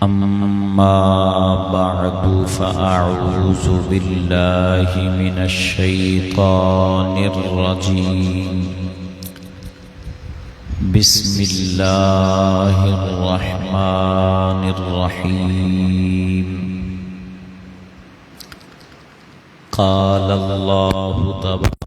أما بعد فأعوذ بالله من الشيطان الرجيم بسم الله الرحمن الرحيم قال الله تبارك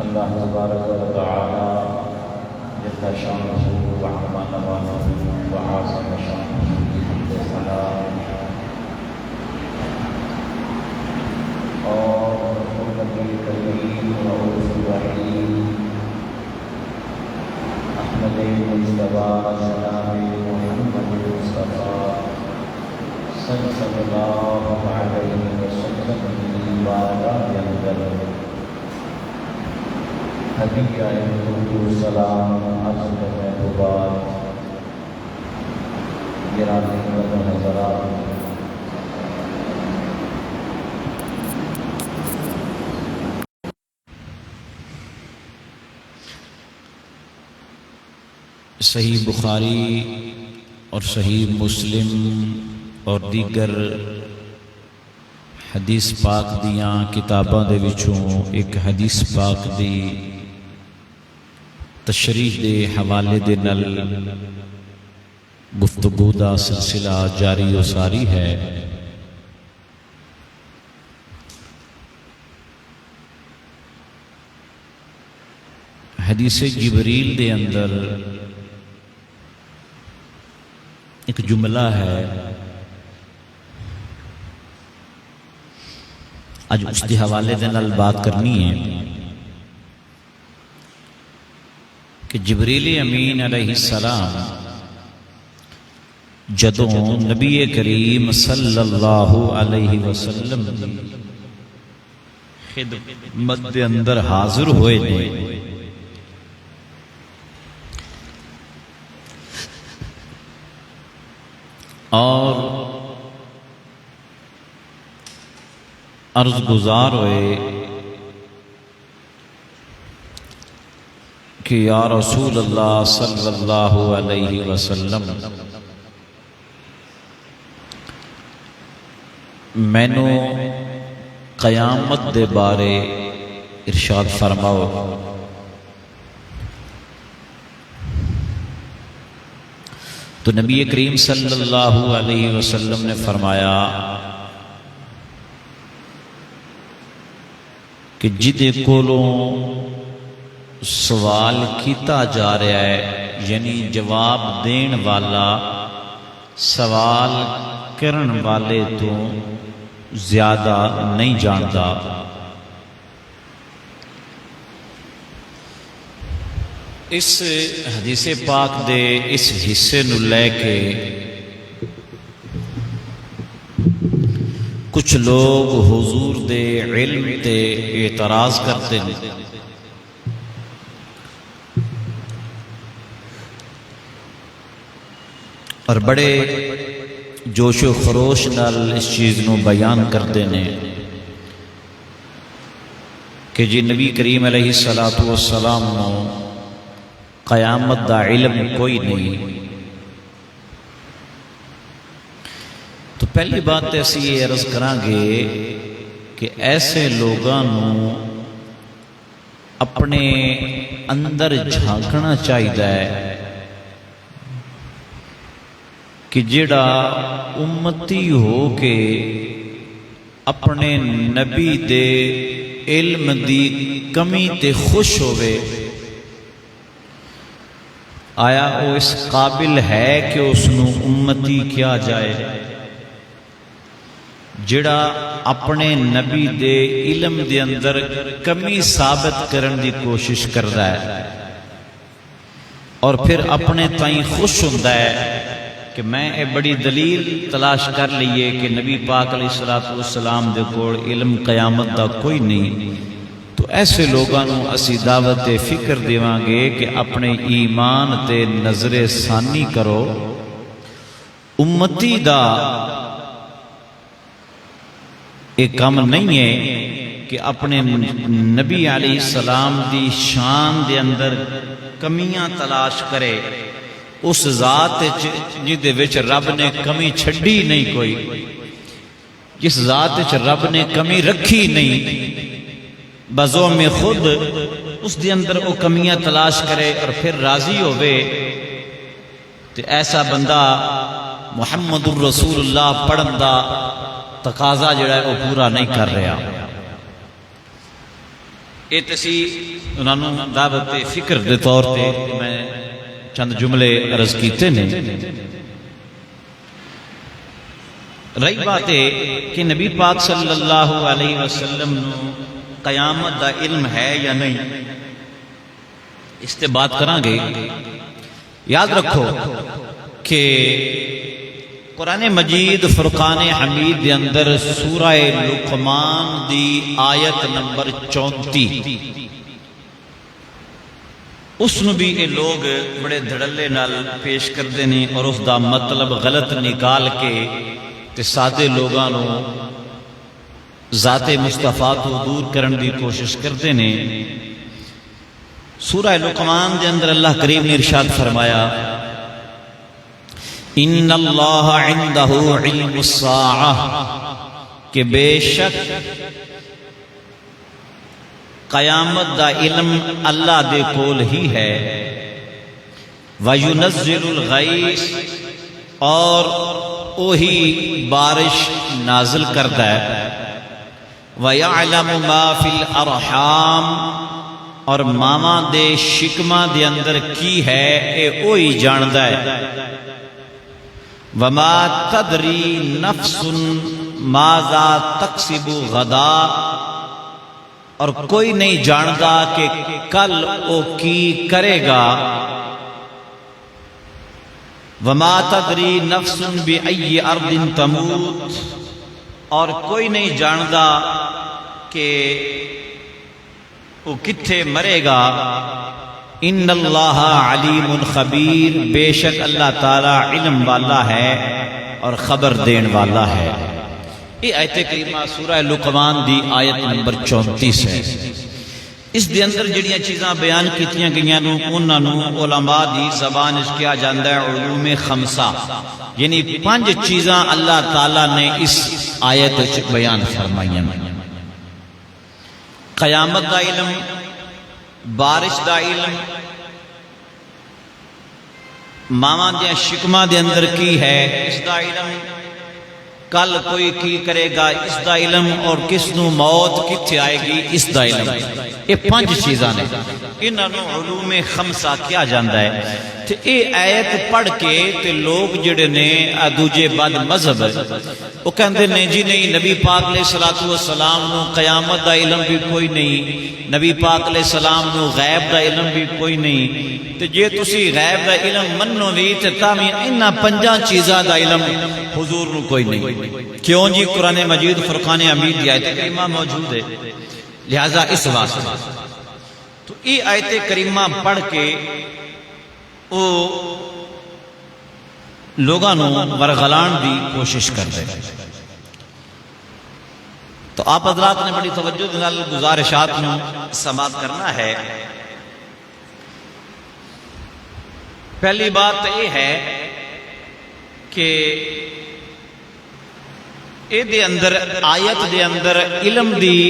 اللہ تبارک و تعالی جل شانہ وعظم نواله وعظم شانہ السلام اور نبی کریم رؤوف رحیم احمد مجتبی جناب محمد مصطفیٰ صلی اللہ علیہ وسلم وعلى ہدیہ درود سلام عرض کرنے کے بعد گرامی حضرات صحیح بخاری اور صحیح مسلم اور دیگر حدیث پاک دیاں کتاباں دے وچوں ایک حدیث پاک دی تشریح دے حوالے دے نال گفتگو دا سلسلہ جاری و ساری ہے۔ حدیث جبریل دے اندر ایک جملہ ہے، اج اس کے حوالے دے نال بات کرنی ہے کہ جبریل امین علیہ السلام جدوں نبی کریم صلی اللہ علیہ وسلم دی خدمت دے اندر حاضر ہوئے نے، اور عرض گزار ہوئے کہ یا رسول اللہ صلی اللہ علیہ وسلم مینو قیامت دے بارے ارشاد فرماؤ۔ تو نبی کریم صلی اللہ علیہ وسلم نے فرمایا کہ جدے کولوں سوال کیتا جا رہا ہے، یعنی جواب دین والا سوال کرن والے تو زیادہ نہیں جانتا۔ اس حدیث پاک دے اس حصے نو لے کے کچھ لوگ حضور دے علم تے اعتراض کرتے ہیں، اور بڑے جوش و خروش نال اس چیز نو بیان کرتے ہیں کہ جی نبی کریم علیہ السلام نو قیامت دا علم کوئی نہیں۔ تو پہلی بات ایسی یہ عرض کریں گے کہ ایسے لوگاں نو اپنے اندر جھانکنا چاہیے کہ جڑا امتی ہو کے اپنے نبی دے علم دی کمی تے خوش ہوئے، آیا وہ اس قابل ہے کہ اس نو امتی کیا جائے؟ جڑا اپنے نبی دے علم دے اندر کمی ثابت کرن دی کوشش کردا ہے اور پھر اپنے تائیں خوش ہوندا ہے کہ میں اے بڑی دلیل تلاش کر لئیے کہ نبی پاک علیہ السلام دے کول علم قیامت دا کوئی نہیں، تو ایسے لوگاں نو اسی دعوت فکر دیواں گے کہ اپنے ایمان تے نظر ثانی کرو۔ امتی دا ایک کام نہیں ہے کہ اپنے نبی علیہ السلام دی شان دے اندر کمیاں تلاش کرے، اس ذات جدے وچ رب نے کمی چھڈی نہیں کوئی، جس ذات وچ رب نے کمی رکھی نہیں، بزو میں خود اس دے اندر وہ کمیاں تلاش کرے اور پھر راضی ہوئے، تو ایسا بندہ محمد الرسول اللہ پڑھن دا تقاضا جڑا ہے وہ پورا نہیں کر رہا۔ یہ تسی انہوں نے دعوت فکر دے طور تے میں چند جملے عرض کیتے نے۔ رہی بات ہے کہ نبی پاک صلی اللہ علیہ وسلم قیامت دا علم ہے یا نہیں، اس تے بات کریں گے۔ یاد رکھو کہ قرآن مجید فرقان حمید دے اندر سورہ لقمان دی آیت نمبر 34، اس نو بھی یہ لوگ بڑے دھڑلے نال پیش کرتے ہیں اور اس دا مطلب غلط نکال کے تے سادے لوگاں نو ذات مصطفیٰ تو دور کرن دی کوشش کرتے ہیں۔ سورہ لقمان دے اندر اللہ کریم نے ارشاد فرمایا ان اللہ عنده علم الساعہ کہ بے شک قیامت دا علم اللہ دے کول ہی ہے وَيُنَزِّلُ الْغَيْثَ اور وہی بارش نازل کرتا ہے وَيَعْلَمُ مَا فِي الْأَرْحَامِ اور ماما دے شکمہ دے اندر کی ہے اے وہی جاندہ ہے وَمَا تَدْرِي نَفْسٌ مَاذَا تَكْسِبُ غَدًا اور کوئی نہیں جانتا کہ کل وہ کی کرے گا وَمَا تَدْرِي نَفْسٌ بِأَيِّ أَرْضٍ تَمُوتُ اور کوئی نہیں جانتا کہ وہ کتھے مرے گا ان اللہ علیم خبیر بے شک اللہ تعالی علم والا ہے اور خبر دین والا ہے۔ یہ آیت کریمہ سورہ لقمان دی آیت نمبر 34 ہے۔ اس دے اندر جڑیاں چیزاں بیان کیتیاں گئیاں نو انہاں نو علماء دی زبان اس کیا جاندا ہے علوم خمسہ، یعنی 5 چیزاں اللہ تعالی نے اس آیت وچ بیان فرمائیاں۔ قیامت دا علم، بارش دا علم، ماما دیا شکمہ دے اندر کی ہے اس دا علم، کل کوئی کی کرے گا اس دا علم، اور کس نو موت کتھے آئے گی اس دا علم۔ یہ 5 چیزاں نے، انہاں نو علوم خمسہ کیا جاندا ہے۔ تے اے آیت پڑھ کے تے لوگ جڑے نے دوجے بد مذہب وہ کہندے نے جی نہیں، نبی پاک علیہ الصلوۃ والسلام نو قیامت دا علم بھی کوئی نہیں، نبی پاک علیہ السلام نو غیب دا علم بھی کوئی نہیں، تے جے تسی غیب دا علم منو بھی تے تاویں انہاں 5 چیزاں دا علم حضور نو کوئی نہیں۔ کیوں جی؟ قرآن مجید فرقان حمید دی آیت کریمہ موجود ہے، لہذا اس واسطے تو یہ آیت کریمہ پڑھ کے وہ لوگاں نو ورغلان دی کوشش کرتے ہیں۔ تو آپ حضرات نے بڑی توجہ دے نال گزارشات نو سماعت کرنا ہے۔ پہلی بات یہ ہے کہ اے دے اندر آیت دے اندر علم دی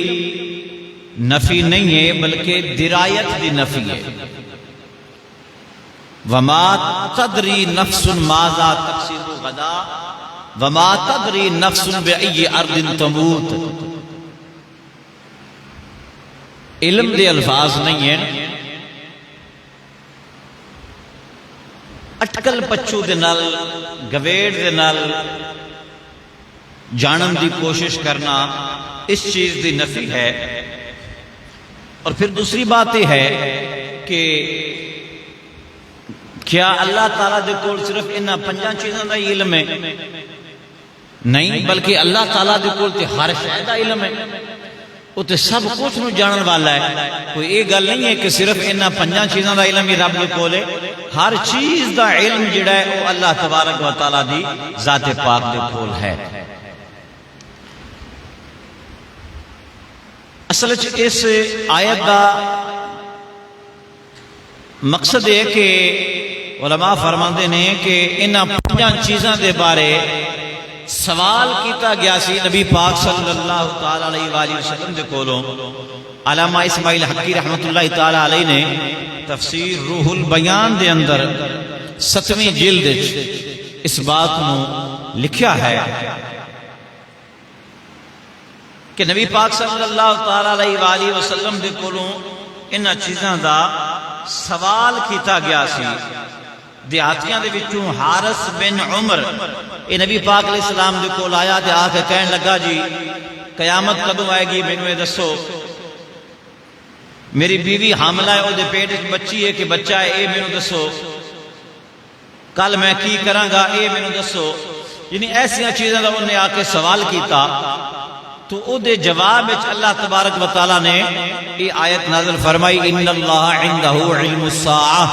نفی نہیں ہے بلکہ درایت دی نفی ہے۔ وَمَا تَدْرِي نَفْسٌ مَاذَا تَكْسِبُ غَدًا وَمَا تَدْرِي نَفْسٌ بِأَيِّ أَرْضٍ تَمُوتُ۔ علم دے الفاظ نہیں ہیں، اٹکل پچو دے نال گویڑ دے نال جانن دی کوشش کرنا اس چیز دی نفی ہے۔ اور پھر دوسری بات یہ ہے کہ کیا اللہ تعالیٰ دے کول صرف انہاں 5 چیزاں دا علم ہے؟ نہیں، بلکہ اللہ تعالیٰ دے کول تے ہر شے دا علم ہے، وہ تے سب کچھ نو جانن والا ہے۔ کوئی یہ گل نہیں ہے کہ صرف انہاں 5 چیزاں دا علم ہی رب دے کول ہے، ہر چیز دا علم جڑا ہے وہ اللہ تبارک و تعالیٰ دی ذات پاک دے کول ہے۔ اصل اس آیت دا مقصد ہے کہ علماء فرماندے نے کہ انہاں 5 چیزاں دے بارے سوال کیتا گیا سی نبی پاک صلی اللہ تعالی علیہ وآلہ وسلم دے کولوں۔ علامہ اسماعیل حقی رحمت اللہ تعالی علیہ نے تفسیر روح البیان دے اندر 7ویں جلد اس بات نو لکھیا ہے کہ نبی پاک صلی اللہ تعالی علیہ وآلہ وسلم دے کولوں انہاں چیزاں دا سوال کیتا گیا سی۔ دیہاتیاں دے وچوں حارث بن عمر اے نبی پاک علیہ السلام دے کول آیا تے آ کے کہن لگا جی قیامت کدوں آئے گی مینوں یہ دسو، میری بیوی حاملہ ہے، او دے پیٹ وچ بچی ہے کہ بچہ ہے، اے مینوں دسو، کل میں کی کراں گا اے مینوں دسو۔ یعنی ایسیاں چیزاں دا انہیں آ کے سوال کیتا تو او دے جواب وچ اللہ تبارک و تعالی نے یہ آیت نازل فرمائی ان اللہ عنہ علم الساعہ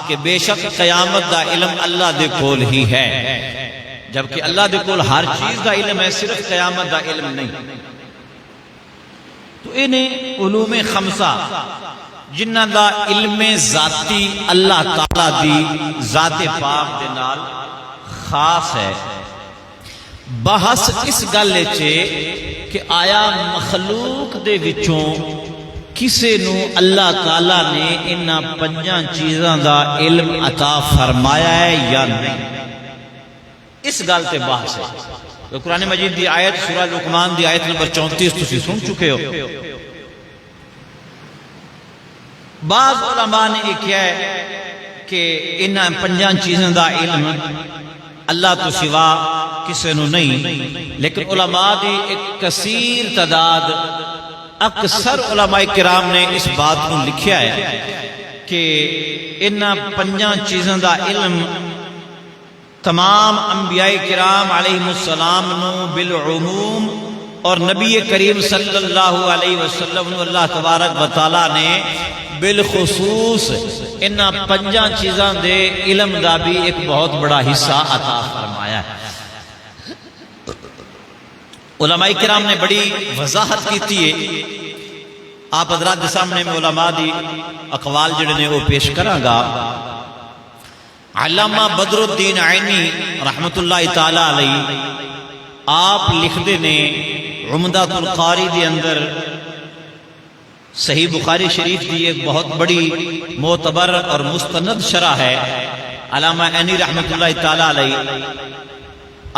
کہ بے شک قیامت دا علم اللہ دے کول ہی ہے، جبکہ اللہ دے کول ہر چیز دا علم ہے، صرف قیامت دا علم نہیں۔ تو انہیں علوم خمسہ جنہ دا علم ذاتی اللہ تعالیٰ دی ذات پاک دے نال خاص ہے۔ بحث اس گل چے کہ آیا مخلوق دے وچوں کسے نو اللہ تعالیٰ نے انہاں پنجاں چیزاں دا علم عطا فرمایا ہے یا نہیں، اس گل تے بحث ہے۔ تو قرآن مجید دی آیت سورہ لقمان دی آیت نمبر 34 تسی سن چکے ہو۔ بعض علماء نے یہ کیا ہے کہ انہاں پنجاں چیزاں دا علم اللہ تو سوا کسے نو نہیں، لیکن علماء دی ایک کثیر تعداد، اکثر علماء کرام نے اس بات کو لکھیا ہے کہ انہاں پنجاں چیزاں دا علم تمام انبیاء کرام علیہ السلام نو بالعموم اور نبی کریم صلی اللہ علیہ وسلم نو اللہ تبارک و تعالی نے بالخصوص انہاں پنجاں چیزاں دے علم دا بھی ایک بہت بڑا حصہ عطا فرمایا ہے۔ علماء کرام نے بڑی وضاحت کی ہے، آپ حضرات کے سامنے میں علماء دی اقوال جڑے نے وہ پیش کراں گا۔ علامہ بدر الدین عینی رحمت اللہ تعالی علیہ آپ لکھتے نے عمدۃ القاری دی اندر صحیح بخاری شریف دی ایک بہت بڑی معتبر اور مستند شرح ہے علامہ عینی رحمت اللہ تعالی علیہ،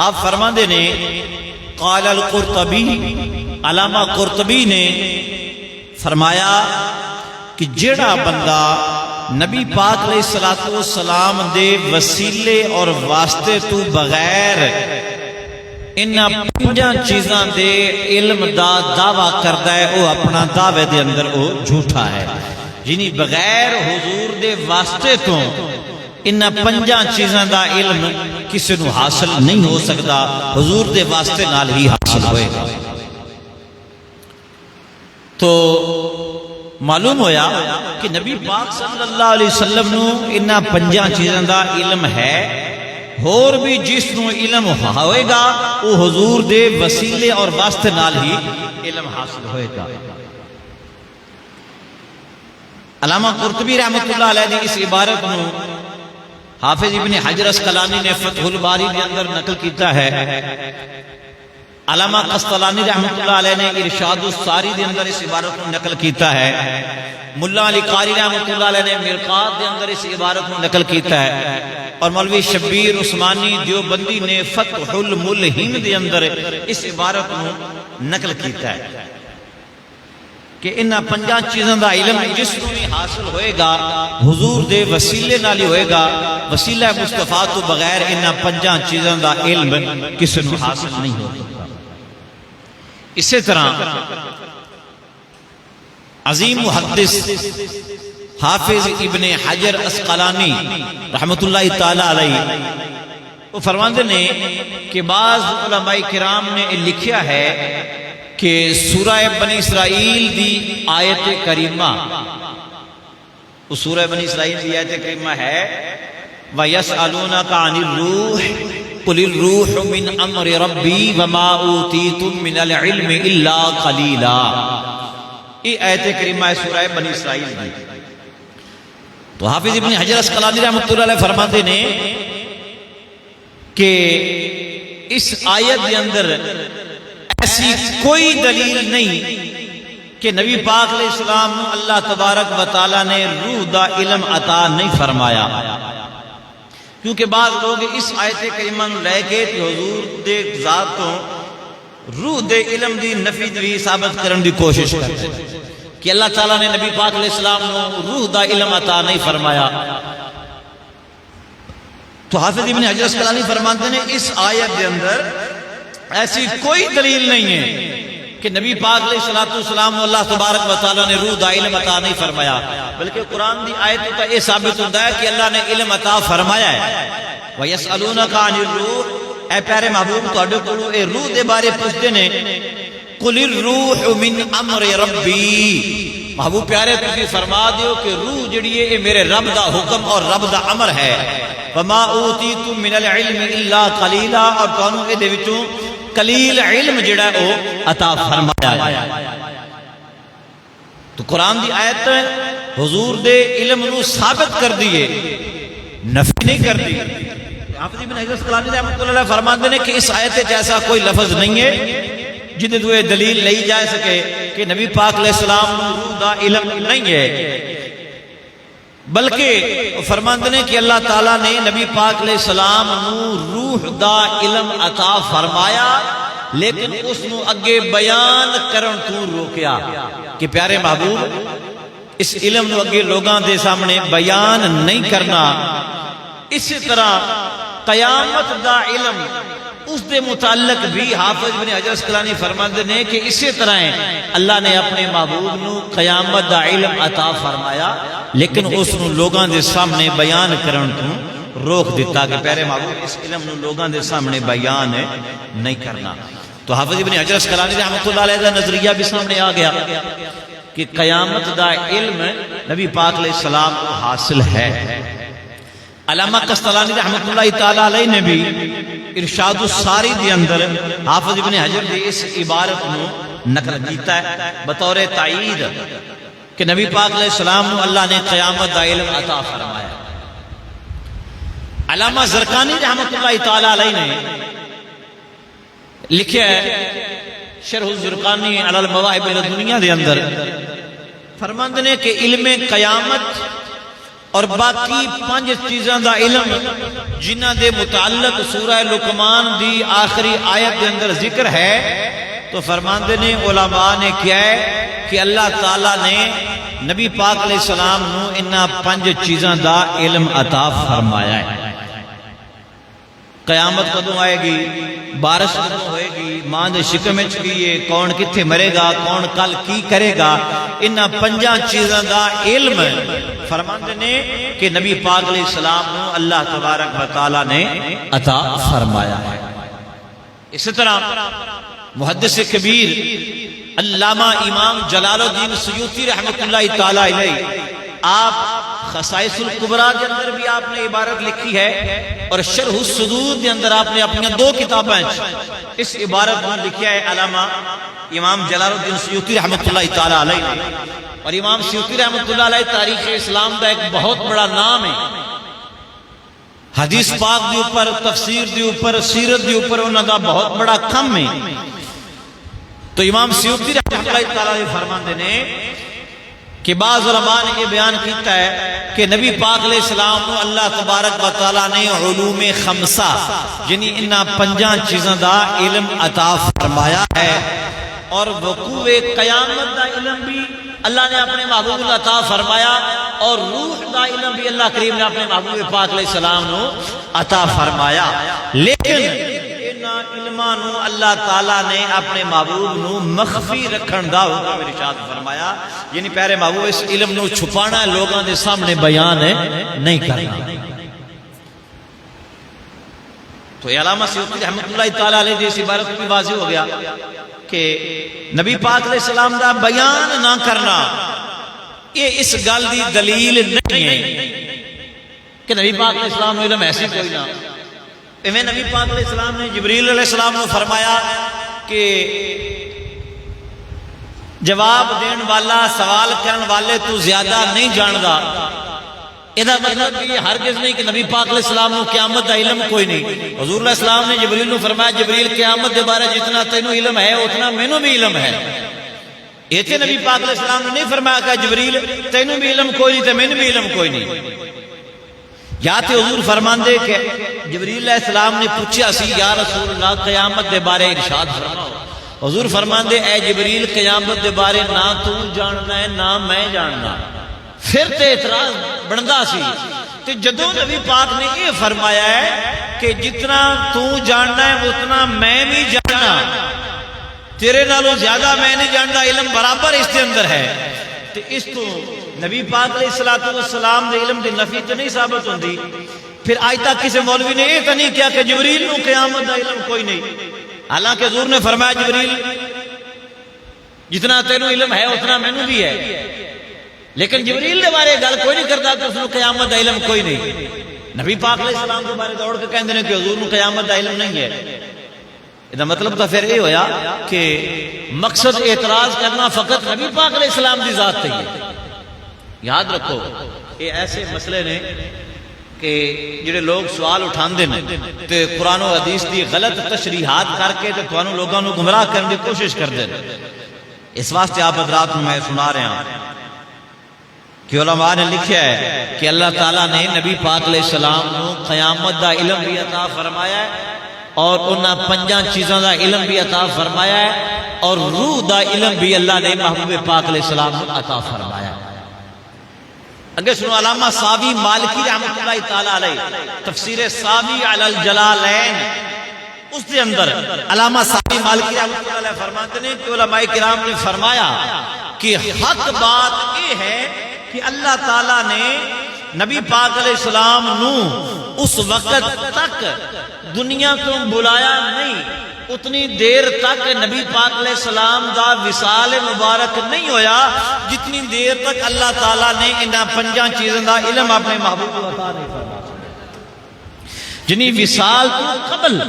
آپ فرماندے نے قال القرطبی، علامہ قرطبی نے فرمایا کہ جڑا بندہ نبی پاک علیہ السلام دے وسیلے اور واسطے تو بغیر انہاں پنجاں چیزاں دے علم دا دعویٰ کردا ہے، وہ اپنا دعوے دے اندر وہ جھوٹا ہے۔ یعنی بغیر حضور دے واسطے تو انہاں پنجاں چیزاں دا علم کسی نو حاصل نہیں ہو سکتا، حضور دے واسطے نال ہی حاصل ہوئے گا۔ تو معلوم ہویا کہ نبی پاک صلی اللہ علیہ وسلم نو انہاں پنجاں چیزاں دا علم ہے، اور بھی جس نو علم ہوئے گا وہ حضور دے وسیلے اور واسطے نال ہی علم حاصل ہوئے گا۔ علامہ قرطبی رحمت اللہ علیہ نے اس عبارت نو حافظ ابن حجر اسقلانی نے فتح الباری کے اندر نقل کیتا ہے، علامہ قسطلانی رحمت اللہ علیہ نے ارشاد الساری کے اندر اس عبارت کو نقل کیتا ہے، ملا علی قاری رحمت اللہ علیہ نے مرقات کے اندر اس عبارت کو نقل کیتا ہے، اور مولوی شبیر عثمانی دیوبندی نے فتح الملہم کے اندر اس عبارت کو نقل کیتا ہے کہ انہاں پنجاں چیزاں دا علم جس کو بھی حاصل ہوئے گا حضور دے وسیلے نال ہی ہوئے گا، وسیلہ مصطفیٰ تو بغیر انہاں پنجاں چیزاں دا علم کسی کو حاصل نہیں ہو سکتا۔ اسی طرح عظیم محدث حافظ ابن حجر اسقلانی رحمت اللہ تعالی علیہ وہ فرماندے نے کہ بعض علماء کرام نے لکھیا ہے کہ سورہ بنی اسرائیل دی آیت کریمہ، اس سورہ بنی اسرائیل دی آیت کریمہ ہے وَيَسْأَلُونَكَ عَنِ الرُّوحِ قُلِ الرُّوحُ مِنْ أَمْرِ رَبِّي وَمَا أُوتِيتُم مِّنَ الْعِلْمِ إِلَّا قَلِيلًا۔ یہ آیت کریمہ ہے سورہ بنی اسرائیل دی۔ تو حافظ ابن حجر اسقلانی رحمۃ اللہ علیہ فرماتے نے کہ اس آیت کے اندر ایسی کوئی دلیل نہیں کہ نبی پاک علیہ السلام نے اللہ تبارک و تعالی نے روح دا علم عطا نہیں فرمایا، کیونکہ بعض لوگ اس آیت کریمہ لے کے حضور دے ذات تو روح دے علم دی نفی دی ثابت کرن دی کوشش کرتے ہیں کہ اللہ تعالیٰ نے نبی پاک علیہ السلام نے روح دا علم عطا نہیں فرمایا۔ تو حافظ ابن حجر اسقلانی فرماتے ہیں اس آیت کے اندر ایسی کوئی دلیل نہیں ہے کہ نبی پاک علیہ السلام نے اللہ تبارک و تعالیٰ نے روح دا علم عطا نہیں فرمایا، بلکہ قرآن دی آیت کا یہ ثابت ہوتا ہے کہ اللہ نے علم عطا فرمایا ہے۔ وَيَسْأَلُونَكَ عَنِ الرُّوحِ، اے پیارے محبوب تواڈے کولوں اے روح دے بارے پوچھتے نے، قُلِ الرُّوحُ مِنْ أَمْرِ رَبِّي، محبوب پیارے تسی فرما دیو کہ روح جڑی ہے میرے رب دا حکم اور رب دا امر ہے۔ وَمَا أُوتِيتُم مِّنَ الْعِلْمِ إِلَّا قَلِيلًا، اور تانوں اے دے وچوں قلیل علم جڑا ہے وہ عطا فرمایا ہے۔ تو قرآن دی آیت حضور دے علم نو ثابت کر دیے، نفی نہیں کر دی۔ حافظ ابن حجر اسقلانی رحمۃ اللہ علیہ فرماتے ہیں کہ اس آیت جیسا کوئی لفظ نہیں ہے جدے تو یہ دلیل لئی جا سکے کہ نبی پاک علیہ السلام نو روح دا علم نہیں ہے، بلکہ فرماتے ہیں کہ اللہ تعالیٰ نے نبی پاک علیہ السلام نو روح دا علم عطا فرمایا، لیکن اس نو اگے بیان کرن تو روکیا کہ پیارے محبوب اس علم نو اگے لوگاں دے سامنے بیان نہیں کرنا۔ اسی طرح قیامت دا علم اس دے متعلق بھی حافظ ابن حجر اسقلانی فرماتے ہیں کہ اسی طرح اللہ نے اپنے محبوب نو قیامت دا علم عطا فرمایا، لیکن اس نو لوگاں دے سامنے بیان کرن تو روک دیتا کہ پیارے محبوب اس علم نو لوگاں دے سامنے بیان نہیں کرنا۔ تو حافظ ابن حجر اسقلانی رحمۃ اللہ علیہ کا نظریہ بھی سامنے آ گیا کہ قیامت دا علم نبی پاک علیہ السلام کو حاصل ہے۔ علامہ قسطلانی رحمۃ اللہ تعالی علیہ نے بھی ارشاد الساری دے اندر حافظ ابن حجر دی اس عبارت نو نقل کیتا ہے بطور تائید کہ نبی پاک علیہ السلام نو اللہ نے قیامت دا علم عطا فرمایا۔ علامہ زرقانی رحمۃ اللہ تعالی علیہ نے لکھا ہے شرح الزرقانی علی المواہب الدنیا دے اندر فرماندے نے کہ علم قیامت اور باقی 5 چیزاں دا علم جنہ دے متعلق سورہ لقمان دی آخری آیت دے اندر ذکر ہے، تو فرماندے نے علماء نے کیا ہے کہ اللہ تعالیٰ نے نبی پاک علیہ السلام نو انہا 5 چیزاں دا علم عطا فرمایا ہے۔ قیامت کدوں آئے گی، بارش کدوں ہوئے گی، ماں دے شکم وچ کیے، کون کتھے مرے گا، کون کل کی کرے گا، انہاں 5 چیزاں دا علم فرماندے نے کہ نبی پاک علیہ السلام نو اللہ تبارک و تعالی نے عطا فرمایا ہے۔ اسی طرح محدث کبیر علامہ امام جلال الدین سیوطی رحمۃ اللہ تعالی علیہ آپ خصائص الکبریٰ کے اندر بھی آپ نے عبارت لکھی ہے، اور شرح الصدور کے اندر آپ نے اپنی 2 کتابیں اس عبارت میں لکھا ہے علامہ امام جلال الدین سیوطی رحمۃ اللہ تعالی علیہ نے۔ اور امام سیوطی رحمۃ اللہ علیہ تاریخ اسلام کا ایک بہت بڑا نام ہے، حدیث پاک دے اوپر، تفسیر دے اوپر، سیرت دے اوپر انہاں دا بہت بڑا کم ہے۔ تو امام سیوطی رحمۃ اللہ تعالی علیہ فرماندے نے کہ بعض علماء نے یہ بیان کیتا ہے کہ نبی پاک علیہ السلام کو اللہ تبارک و تعالیٰ نے علوم 5 یعنی انہاں 5 چیزاں دا علم عطا فرمایا ہے، اور وقوع قیامت دا علم بھی اللہ نے اپنے محبوب کو عطا فرمایا، اور روح دا علم بھی اللہ کریم نے اپنے محبوب پاک علیہ السلام نو عطا فرمایا۔ لیکن انہاں علماں نو اللہ تعالیٰ نے اپنے محبوب نو مخفی رکھن دا حکم ارشاد فرمایا، یعنی پیارے محبوب اس علم نو چھپانا ہے، لوگاں دے سامنے بیان نہیں کرنا۔ تو علامہ سیوطی رحمۃ اللہ تعالی علیہ جیسی عبارت بھی واضح ہو گیا کہ نبی پاک علیہ السلام دا بیان نہ کرنا یہ اس گل دی دلیل نہیں ہے کہ نبی پاک علیہ السلام نو علم ایسی کوئی نہ۔ ایویں نبی پاک علیہ السلام نے جبریل علیہ السلام نے فرمایا کہ جواب دین والا، سوال کرن والے تو زیادہ نہیں جاندا، ادا مطلب یہ ہرگز نہیں کہ نبی پاک علیہ السلام کو قیامت دا علم کوئی نہیں۔ حضور علیہ السلام نے جبریل نے فرمایا جبریل قیامت کے بارے جتنا تینوں علم ہے اتنا مینوں بھی علم ہے۔ ایتھے نبی پاک علیہ السلام نے نہیں فرمایا کہ جبریل تینوں بھی علم کوئی نہیں تے مینوں بھی علم کوئی نہیں۔ یا تے حضور فرماندے کہ جبریل علیہ السلام نے پوچھا سی یا رسول اللہ قیامت دے بارے ارشاد فرماؤ، حضور فرماندے اے جبریل قیامت دے بارے نہ تو جاننا ہے نہ میں جاننا۔ پھر تے اعتراض بندا سی تے جدوں نبی پاک نے یہ فرمایا ہے کہ جتنا تو جاننا ہے اتنا میں بھی جاننا، تیرے نالوں زیادہ میں نہیں جاننا، علم برابر اس کے اندر ہے، تے اس تو نبی پاک علیہ السلام دے علم دی نفی تو نہیں ثابت ہوندی۔ پھر آج تک کسی مولوی نے یہ تو نہیں کیا کہ جبریل نو قیامت دا علم کوئی نہیں، حالانکہ حضور نے فرمایا جبریل جتنا تینوں علم ہے اتنا مینوں بھی ہے، لیکن جبریل کے بارے گل کوئی نہیں کرتا کہ اس کو قیامت دا علم کوئی نہیں۔ نبی پاک علیہ السلام کے بارے دوڑ کے کہندے نے کہ حضور کو قیامت دا علم نہیں ہے۔ یہ مطلب تو پھر یہ ہویا کہ مقصد اعتراض کرنا فقط نبی پاک علیہ السلام دی ذات تے ہے۔ یاد رکھو یہ ایسے مسئلے نے کہ جڑے لوگ سوال اٹھاندے نے تے قرآن و حدیث دی غلط تشریحات کر کے تے تھانوں لوگاں نو گمراہ کرنے دی کوشش کردے نے۔ اس واسطے آپ حضرات کو میں سنا رہا ہوں کہ علماء نے لکھا ہے کہ اللہ تعالیٰ نے نبی پاک علیہ السلام نو قیامت دا علم بھی عطا فرمایا ہے اور انہاں پنجاں چیزاں دا علم بھی عطا فرمایا ہے اور روح دا علم بھی اللہ نے محبوب پاک علیہ السلام نو عطا فرمایا ہے۔ اگر سنو علامہ ساوی مالکی رحمۃ اللہ تعالیٰ علیہ تفسیر ساوی علی الجلالین اس کے اندر علامہ ساوی مالکی رحمۃ اللہ علیہ فرماتے ہیں کہ علماء کرام نے فرمایا کہ حق بات یہ ہے کہ اللہ تعالیٰ نے نبی پاک علیہ السلام نو اس وقت تک دنیا کو بلایا نہیں، اتنی دیر تک نبی پاک علیہ السلام دا وصال مبارک نہیں ہویا جتنی دیر تک اللہ تعالیٰ نے انہاں پنجاں چیزوں دا علم اپنے محبوب کو عطا نہیں فرمایا۔ جنہی وصال تو قبل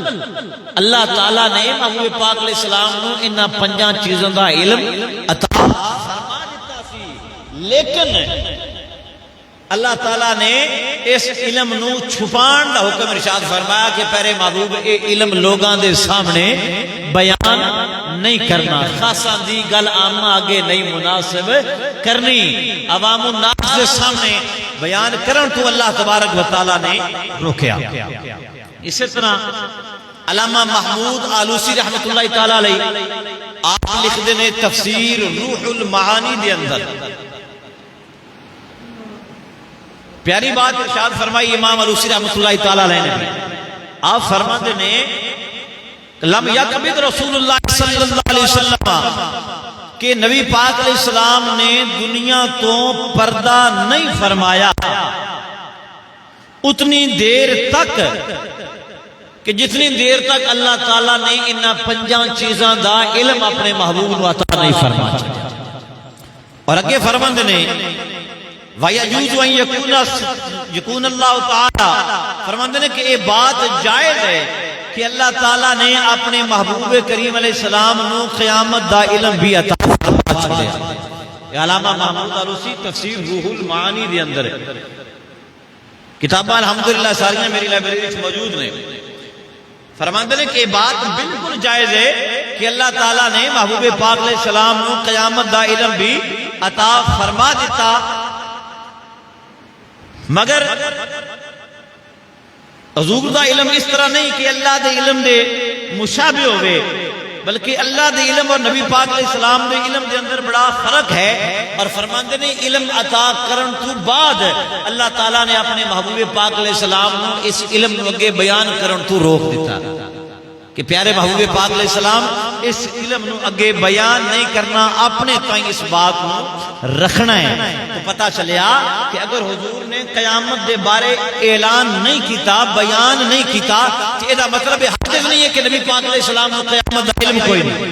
اللہ تعالیٰ نے محبوب پاک علیہ السلام نو انہاں پنجاں چیزوں دا علم عطا فرما دیتا سی، لیکن اللہ تعالیٰ نے اس علم نو چھپان دا حکم ارشاد فرمایا کہ پہرے محبوب اے علم لوگاں دے سامنے بیان نہیں کرنا، خاصا دی گل عامہ آگے نہیں مناسب کرنی، عوام الناس دے سامنے بیان کرن تو اللہ تبارک و تعالیٰ نے روکیا۔ اسی طرح علامہ محمود آلوسی رحمت اللہ تعالیٰ علیہ آپ لکھ دینے تفسیر روح المعانی دے اندر پیاری بات ارشاد فرمائی امام آلوسی رحمت اللہ تعالیٰ علیہ نے، آپ فرماتے نے لم یقبض رسول اللہ صلی اللہ علیہ وسلم کہ نبی پاک علیہ السلام نے دنیا تو پردہ نہیں فرمایا اتنی دیر تک کہ جتنی دیر تک اللہ تعالیٰ نے انہاں پنجاں چیزاں دا علم اپنے محبوب کو عطا نہیں فرمایا۔ اور اگے فرماندے نے وَيَجُوزُ أَن يَكُونَ اللَّهُ تَعَالَى فرماندے نے کہ یہ بات جائز ہے کہ اللہ تعالیٰ نے اپنے محبوب کریم علیہ السلام نو قیامت دا علم بھی عطا فرما چھڑیا۔ یہ علامہ محمود آلوسی تفسیر روح المعانی دے اندر ہے، کتابہ الحمدللہ ساریاں میری لائبریری میں موجود ہیں۔ فرماندے نے کہ یہ بات بالکل جائز ہے کہ اللہ تعالیٰ نے محبوب پاک علیہ السلام نو قیامت دا علم بھی عطا فرما دیتا، مگر حضور دا علم اس طرح نہیں کہ اللہ دے علم دے مشابہ ہوئے، بلکہ اللہ دے علم اور نبی پاک علیہ السلام دے علم دے اندر بڑا فرق ہے۔ اور فرماندے نے علم عطا کرن تو بعد اللہ تعالیٰ نے اپنے محبوب پاک علیہ السلام نو اس علم نو اگے بیان کرن تو روک دیتا کہ پیارے محبوب پاک علیہ السلام اس علم نو اگے بیان نہیں کرنا، اپنے تائیں اس بات نو رکھنا ہے۔ تو پتہ چلیا کہ اگر حضور نے قیامت دے بارے اعلان نہیں کیتا، بیان نہیں کیتا، تو یہ مطلب حدث نہیں ہے کہ نبی پاک علیہ السلام نو قیامت دا علم کوئی نہیں۔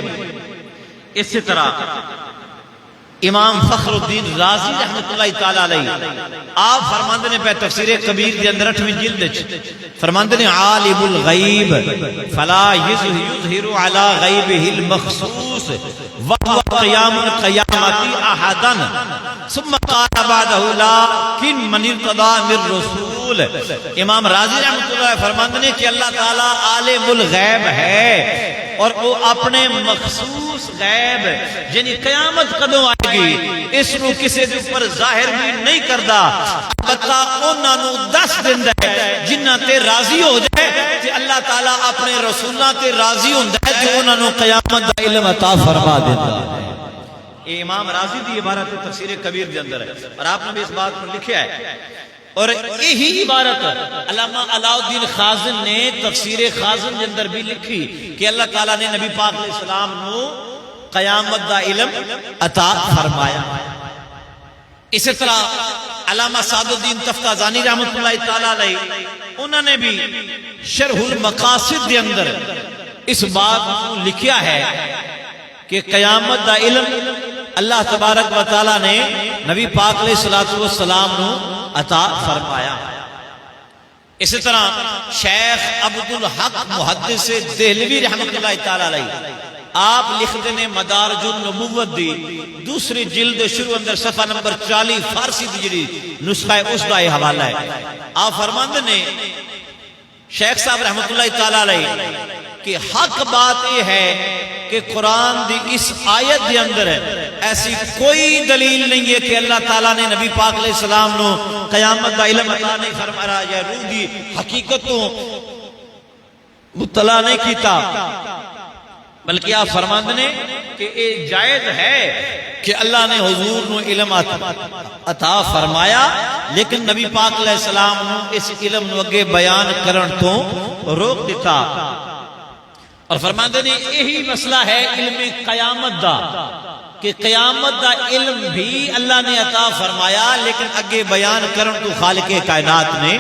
اسی طرح امام فخر الدین رازی رحمت اللہ تعالیٰ علیہ آپ فرماندے نے پہ تفسیر کبیر دے اندر 8ویں جلد فرماندے نے عالم الغیب فلا یظہر علی غیبہ المخصوص وہو قیام القیامت احدا ثم قال بعدہ لیکن من ارتضی من رسول۔ امام رازی رحمت اللہ فرماندے نے کہ اللہ تعالیٰ عالم الغیب ہے اور وہ اپنے مخصوص غیب یعنی قیامت کدوں آئے گی اس نو کسی دے اوپر ظاہر بھی نہیں کردا، البتہ انہاں نو دس دیندا ہے جنہاں تے راضی ہو جائے تے اللہ تعالیٰ اپنے رسولاں تے راضی ہوندا ہے جو انہاں نو قیامت دا علم عطا فرما دیندا ہے۔ یہ امام راضی دی عبارت تفسیر کبیر دے اندر ہے اور آپ نے بھی اس بات کو لکھا ہے۔ اور یہی عبارت علامہ علاء الدین خازن نے تفسیر خازن کے اندر بھی لکھی کہ اللہ تعالیٰ نے نبی پاک علیہ السلام نو قیامت دا علم عطا فرمایا۔ اسی طرح علامہ سعد الدین تفتازانی رحمت اللہ تعالیٰ علیہ انہوں نے بھی شرح المقاصد کے اندر اس بات کو لکھیا ہے کہ قیامت دا علم اللہ تبارک و تعالیٰ نے نبی پاک علیہ السلام نو عطا فرمایا۔ اسی طرح شیخ عبدالحق محدث دہلوی رحمۃ اللہ تعالی علیہ آپ لکھتے ہیں مدارج النبوت دی دوسری جلد شروع اندر صفحہ نمبر 40 فارسی دی جڑی نسخہ ہے اس کا یہ حوالہ ہے. آپ فرماندے نے شیخ صاحب رحمۃ اللہ تعالی علیہ کہ حق بات یہ ہے کہ قرآن دی اس آیت دے اندر ایسی کوئی دلیل نہیں ہے کہ اللہ تعالیٰ نے نبی پاک علیہ السلام نو قیامت دا علم عطا نہیں فرمایا یا روح دی حقیقت تو مطلع نہیں کیتا، بلکہ آپ فرماندے نے کہ یہ جائز ہے کہ اللہ نے حضور نو علم عطا فرمایا لیکن نبی پاک علیہ السلام نو اس علم نو اگے بیان کرن تو روک دیتا. اور فرماندے نے یہی مسئلہ ہے علم قیامت دا کہ قیامت دا علم بھی اللہ نے عطا فرمایا لیکن اگے بیان کرن تو خالق کائنات نے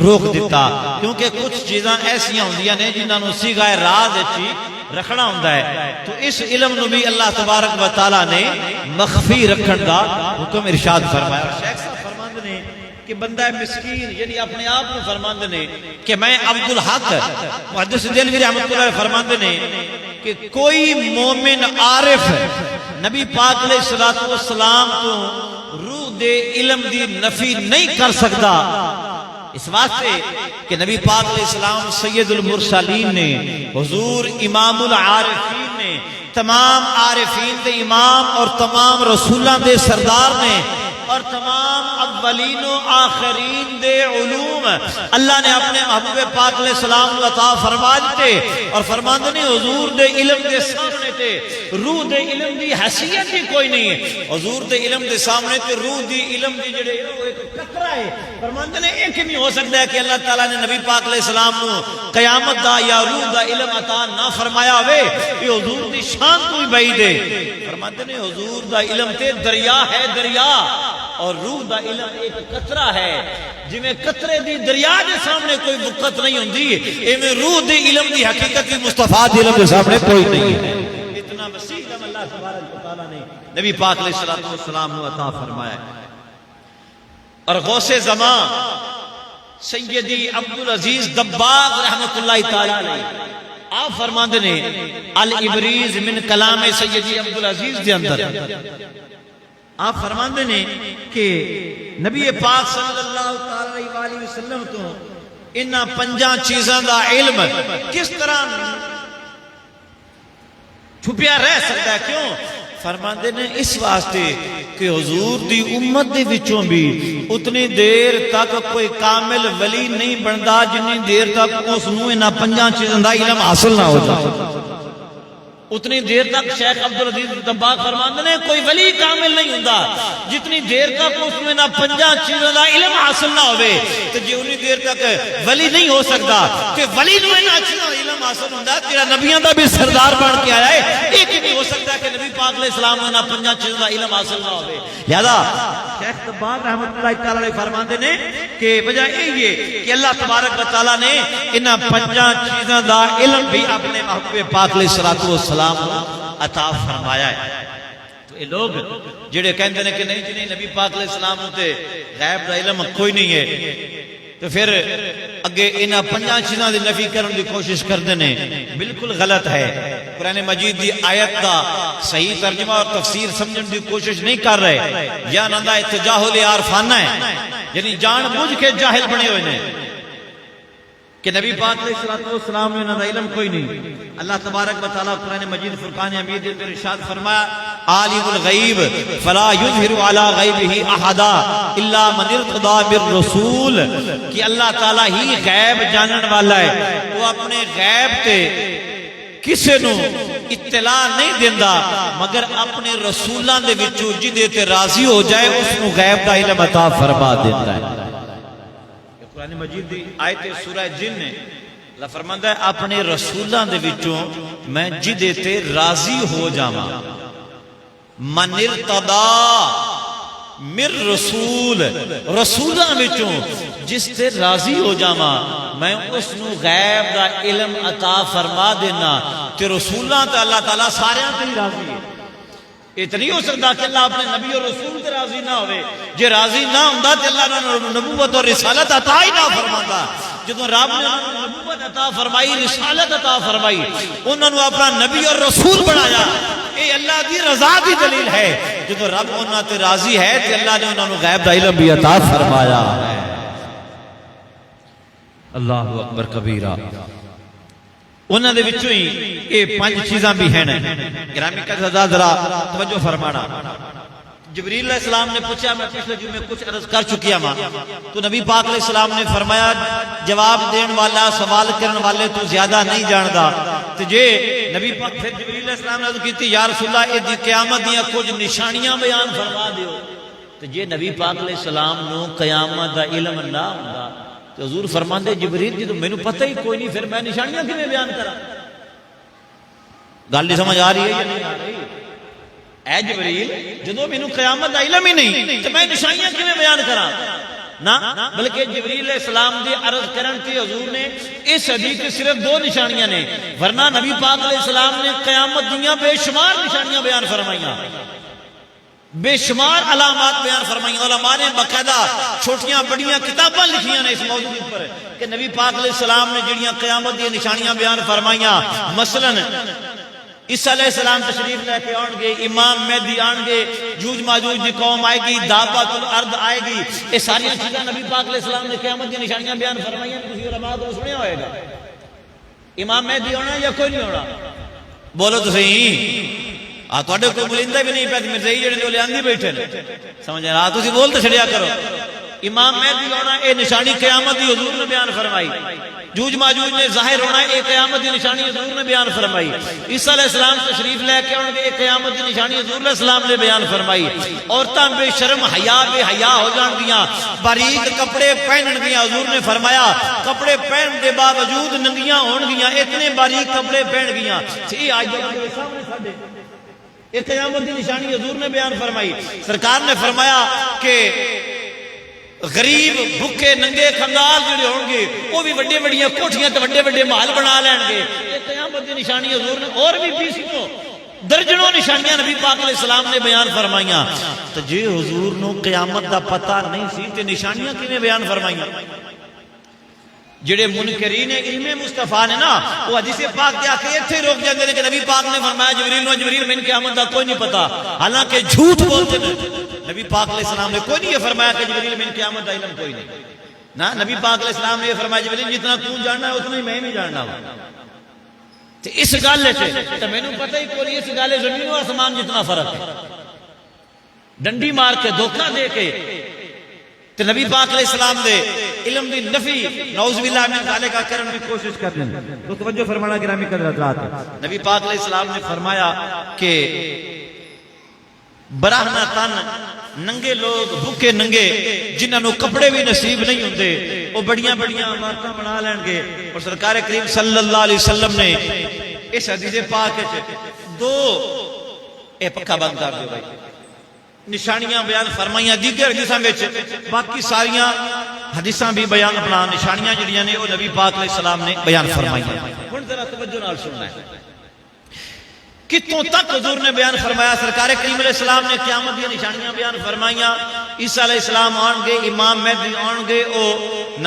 روک دیتا، کیونکہ کچھ چیزاں ایسیاں ہوندیاں نے جنہاں نو صیغہ راز اچھی رکھنا ہوندا ہے، تو اس علم نو بھی اللہ تبارک و تعالی نے مخفی رکھن دا حکم ارشاد فرمایا. شیخ صاحب فرماندے نے کہ بندہ مسکین یعنی اپنے آپ کو فرماندے نے کہ میں عبدالحق محدث دہلوی رحمۃ اللہ علیہ فرماندے نے کہ کوئی مومن عارف نبی پاک علیہ الصلوۃ والسلام تو روح دے علم دی نفی نہیں کر سکتا، اس واسطے کہ نبی پاک علیہ السلام سید المرسلین نے، حضور امام العارفین نے، تمام عارفین دے امام اور تمام رسولاں دے سردار نے اور تمام اولین و آخرین دے علوم اللہ نے اپنے محبوب پاک علیہ السلام کو عطا فرما دیتے اور فرماندے نے حضور دے علم دے سامنے تے روح دے علم دی حیثیت ہی کوئی نہیں ہے. حضور دے علم دے سامنے تے روح دی علم دی جڑے ایک قطرہ ہے. فرماندے نے ایک نہیں ہو سکتا ہے کہ اللہ تعالیٰ نے نبی پاک علیہ السلام کو قیامت دا یا روح دا علم عطا نہ فرمایا ہوئے، یہ حضور دی شان کو ہی بعید ہے. فرماندے نے حضور دا علم تے دریا ہے دریا اور روح دا علم ایک قطرہ ہے، جی میں قطرے دی دریا دے سامنے کوئی وقت نہیں ہوندی اے میں روح دی علم دی حقیقت کی مصطفیٰ دی علم دے سامنے کوئی نہیں ہے. اتنا وسیع علم اللہ تبارک و تعالیٰ نے نبی پاک علیہ السلام کو عطا فرمایا. اور غوث زمان سیدی عبدالعزیز دباغ رحمت اللہ تعالی علیہ آپ فرماندے نے الابریز من کلام سیدی عبدالعزیز دے اندر آپ فرماندے نے کہ نبی پاک صلی اللہ علیہ وآلہ وسلم تو انہاں پنجاں چیزاں دا علم کس طرح چھپیا رہ سکتا ہے؟ کیوں؟ فرماندے نے اس واسطے کہ حضور دی امت دے وچوں بھی اتنی دیر تک کوئی کامل ولی نہیں بندا جنی دیر تک اس نو انہاں پنجاں چیزاں دا علم حاصل نہ ہو جائے. اتنی دیر تک شیخ عبدالعزیز دباغ فرماندے نے کوئی ولی کامل نہیں ہوندا جتنی دیر تک اس میں نہ پنجاں چیزوں دا علم حاصل نہ ہوئے. تو جی اتنی دیر تک ولی نہیں ہو سکتا کہ ولی نو انہاں چیزوں دا علم حاصل ہوندا تیرا نبیاں دا بھی سردار بن کے آیا ہے، ایک نہیں ہو سکتا کہ نبی پاک علیہ السلام نے نہ پنجاں چیزوں دا علم حاصل نہ ہوئے. لہذا شیخ دباغ رحمت اللہ تعالی علیہ فرماندے نے کہ وجہ یہی ہے کہ اللہ تبارک و تعالی نے انہاں پنجاں چیزوں دا علم بھی اپنے محبوب پاک علیہ السلام عطا فرمایا ہے. تو یہ لوگ جڑے کہندے نے کہ نہیں جی نہیں نبی پاک علیہ السلام تے غیب دا علم کوئی نہیں ہے، تو پھر اگے انہاں پنجاں چیزاں دی نفی کرن دی کوشش کردے نے، بالکل غلط ہے. قرآن مجید دی آیت دا صحیح ترجمہ اور تفسیر سمجھن دی کوشش نہیں کر رہے، یا نندا اتجاہل عارفانہ ہے، یعنی جان بوجھ کے جاہل بنے ہوئے نے کہ نبی پاک علیہ السلام نے انہاں علم کوئی نہیں. اللہ تبارک و تعالیٰ قرآن مجید فرقان حمید میں ارشاد فرمایا عالم الغیب فلا یظہر علی غیبہ احدا الا من ارتضی بالرسول، کہ اللہ تعالیٰ ہی غیب جانن والا ہے، وہ اپنے غیب تے کسے نو اطلاع نہیں دیندا مگر اپنے رسولاں دے وچوں جدے تے راضی ہو جائے اس نو غیب دا علم عطا فرما دیتا ہے. قرآن مجید دی آیت سورہ جن نے اللہ فرماندا ہے اپنے رسولاں دے وچوں میں جدے تے راضی ہو جاواں، من ارتضی مر رسول، رسولاں وچوں جس تے راضی ہو جاواں میں اس نو غیب دا علم عطا فرما دینا. تے رسولاں تے اللہ تعالیٰ ساریاں تے راضی ہے. اتنی ہو سکتا کہ اللہ اپنے نبی اور رسول تے راضی نہ ہوئے، جے راضی نہ ہوندا تے اللہ نے نبوت اور رسالت عطا ہی نہ فرماتا. جدوں رب نے نبوت عطا فرمائی، رسالت عطا فرمائی، انہوں نے اپنا نبی اور رسول بنایا، اے اللہ دی رضا دی دلیل ہے۔ جدوں رب انہاں تے راضی ہے تے اللہ نے انہوں نے غیب دا علم بھی عطا فرمایا ہے۔ اللہ اکبر کبیرہ۔ انہاں دے وچوں ہی یہ 5 چیزاں بھی ہیں۔ گرامی قدر ذرا توجہ فرمانا۔ جبریل علیہ السلام نے پوچھا، میں پچھلے جمعے کچھ عرض کر چکیا ماں، تو نبی پاک علیہ السلام نے فرمایا جواب دین والا سوال کرن والے تو زیادہ نہیں جاندا۔ تو جے نبی پاک پھر جبریل علیہ السلام نے عرض کیتی یا رسول اللہ یہ قیامت دیاں کچھ نشانیاں بیان فرما دیو۔ تو جے نبی پاک علیہ السلام نو قیامت دا علم نہ ہوندا تو حضور فرماندے جبریل جی تو مینوں پتہ ہی کوئی نہیں، پھر میں نشانیاں کیویں بیان کراں؟ گل نہیں سمجھ آ رہی ہے یا نہیں آ رہی؟ اے جبریل جدوں مینوں قیامت دا علم ہی نہیں تو میں نشانیاں کیویں بیان کراں؟ نہ بلکہ جبریل علیہ السلام دی عرض کرن تے حضور نے اس حدیث میں صرف 2 نشانیاں نے، ورنہ نبی پاک علیہ السلام نے قیامت دیاں بے شمار نشانیاں بیان فرمائیاں، بے شمار علامات بیان فرمائیاں۔ علماء نے باقاعدہ چھوٹیاں بڑیاں کتاباں لکھیاں نے اس موضوع پر کہ نبی پاک علیہ السلام نے جڑیاں قیامت دی نشانیاں بیان فرمائیاں، مثلا عیسیٰ علیہ السلام تشریف لے کے آن گے، امام مہدی آن گے، جوج ماجوج دی قوم آئے گی، دابت الارض آئے گی، یہ ساری چیزاں نبی پاک علیہ السلام نے قیامت دی نشانیاں بیان فرمائیاں۔ کسی علماء کو سنیا ہوئے گا امام مہدی ہونا یا کوئی نہیں ہونا؟ بولو تو صحیح۔ تھوڑے کوئی بولندہ بھی نہیں پہ مرزائی جڑے جو لے آندھی بیٹھے سمجھ رہا، تسی بول تو چھڑیا کرو۔ امام مہدی ہونا اے نشانی قیامت دی حضور نے بیان فرمائی، جوج ماجوج نے ظاہر ہونا اے قیامت دی نشانی حضور نے بیان فرمائی، عیسیٰ علیہ السلام تشریف لے کے آن گے اے قیامت دی نشانی حضور علیہ السلام نے بیان فرمائی۔ عورتاں بے شرم حیا بے حیا ہو جان گیاں، باریک کپڑے پہنن گیاں، حضور نے فرمایا کپڑے پہن کے باوجود ننگیاں ہون گیاں، اتنے باریک کپڑے پہن گیاں۔ یہ آج کے سامنے ساڈے یہ قیامت کی نشانی حضور نے بیان فرمائی۔ سرکار نے فرمایا کہ غریب بھوکے ننگے کھنگال جڑے ہوں گے وہ بھی بڑے بڑی کوٹھیاں تے بڑے بڑے محل بنا لین گے، یہ قیامت کی نشانی حضور نے اور بھی 20 درجنوں نشانیاں نبی پاک علیہ السلام نے بیان فرمائیاں۔ تو جی حضور نو قیامت دا پتہ نہیں سی تے نشانیاں کیویں بیان فرمائیاں؟ جڑے منکرین علم مصطفیٰ نے نا وہ حدیث پاک دے آ کے ایتھے روک جاندے نے کہ نبی پاک نے فرمایا جبریل میں قیامت دا کوئی نہیں پتا، حالانکہ جھوٹ بولتے ہیں۔ نبی پاک علیہ السلام نے کوئی نہیں یہ فرمایا کہ جبریل میں قیامت دا علم کوئی نہیں، نہ نبی پاک علیہ السلام نے یہ فرمایا جبریل جتنا تو جاننا ہے اتنا ہی میں بھی جاننا ہوں۔ تو اس گل سے میں نے پتہ ہی کوئی اس گل زمین و آسمان جتنا فرق ہے، ڈنڈی مار کے دھوکہ دے کے تو نبی پاک علیہ السلام دے علم دی نفی نعوذ باللہ من ذالک کرن کی کوشش کرتے ہیں۔ تو توجہ فرمانا گرامی قدر حضرات، نبی پاک علیہ السلام نے فرمایا کہ براہنا تن ننگے لوگ بھوکے ننگے جنہاں نو کپڑے بھی نصیب نہیں ہوندے وہ بڑیاں بڑیاں عمارتاں بنا لین گے۔ اور سرکار کریم صلی اللہ علیہ وسلم نے اس حدیث پاک وچ 2 اے پکا بند کر دو بھائی نشانیاں بیان فرمائیاں، دیگر حدیثاں وچ باقی ساریاں حدیثاں بھی بیان اپنا نشانیاں جڑیاں نے وہ نبی پاک علیہ السلام نے بیان فرمائیاں۔ ہن ذرا توجہ نال سننا ہے کتوں تک حضور نے بیان فرمایا۔ سرکار کریم علیہ السلام نے قیامت دی نشانیاں بیان فرمائیاں۔ عیسیٰ علیہ السلام آن گے، امام مہدی آن گے، او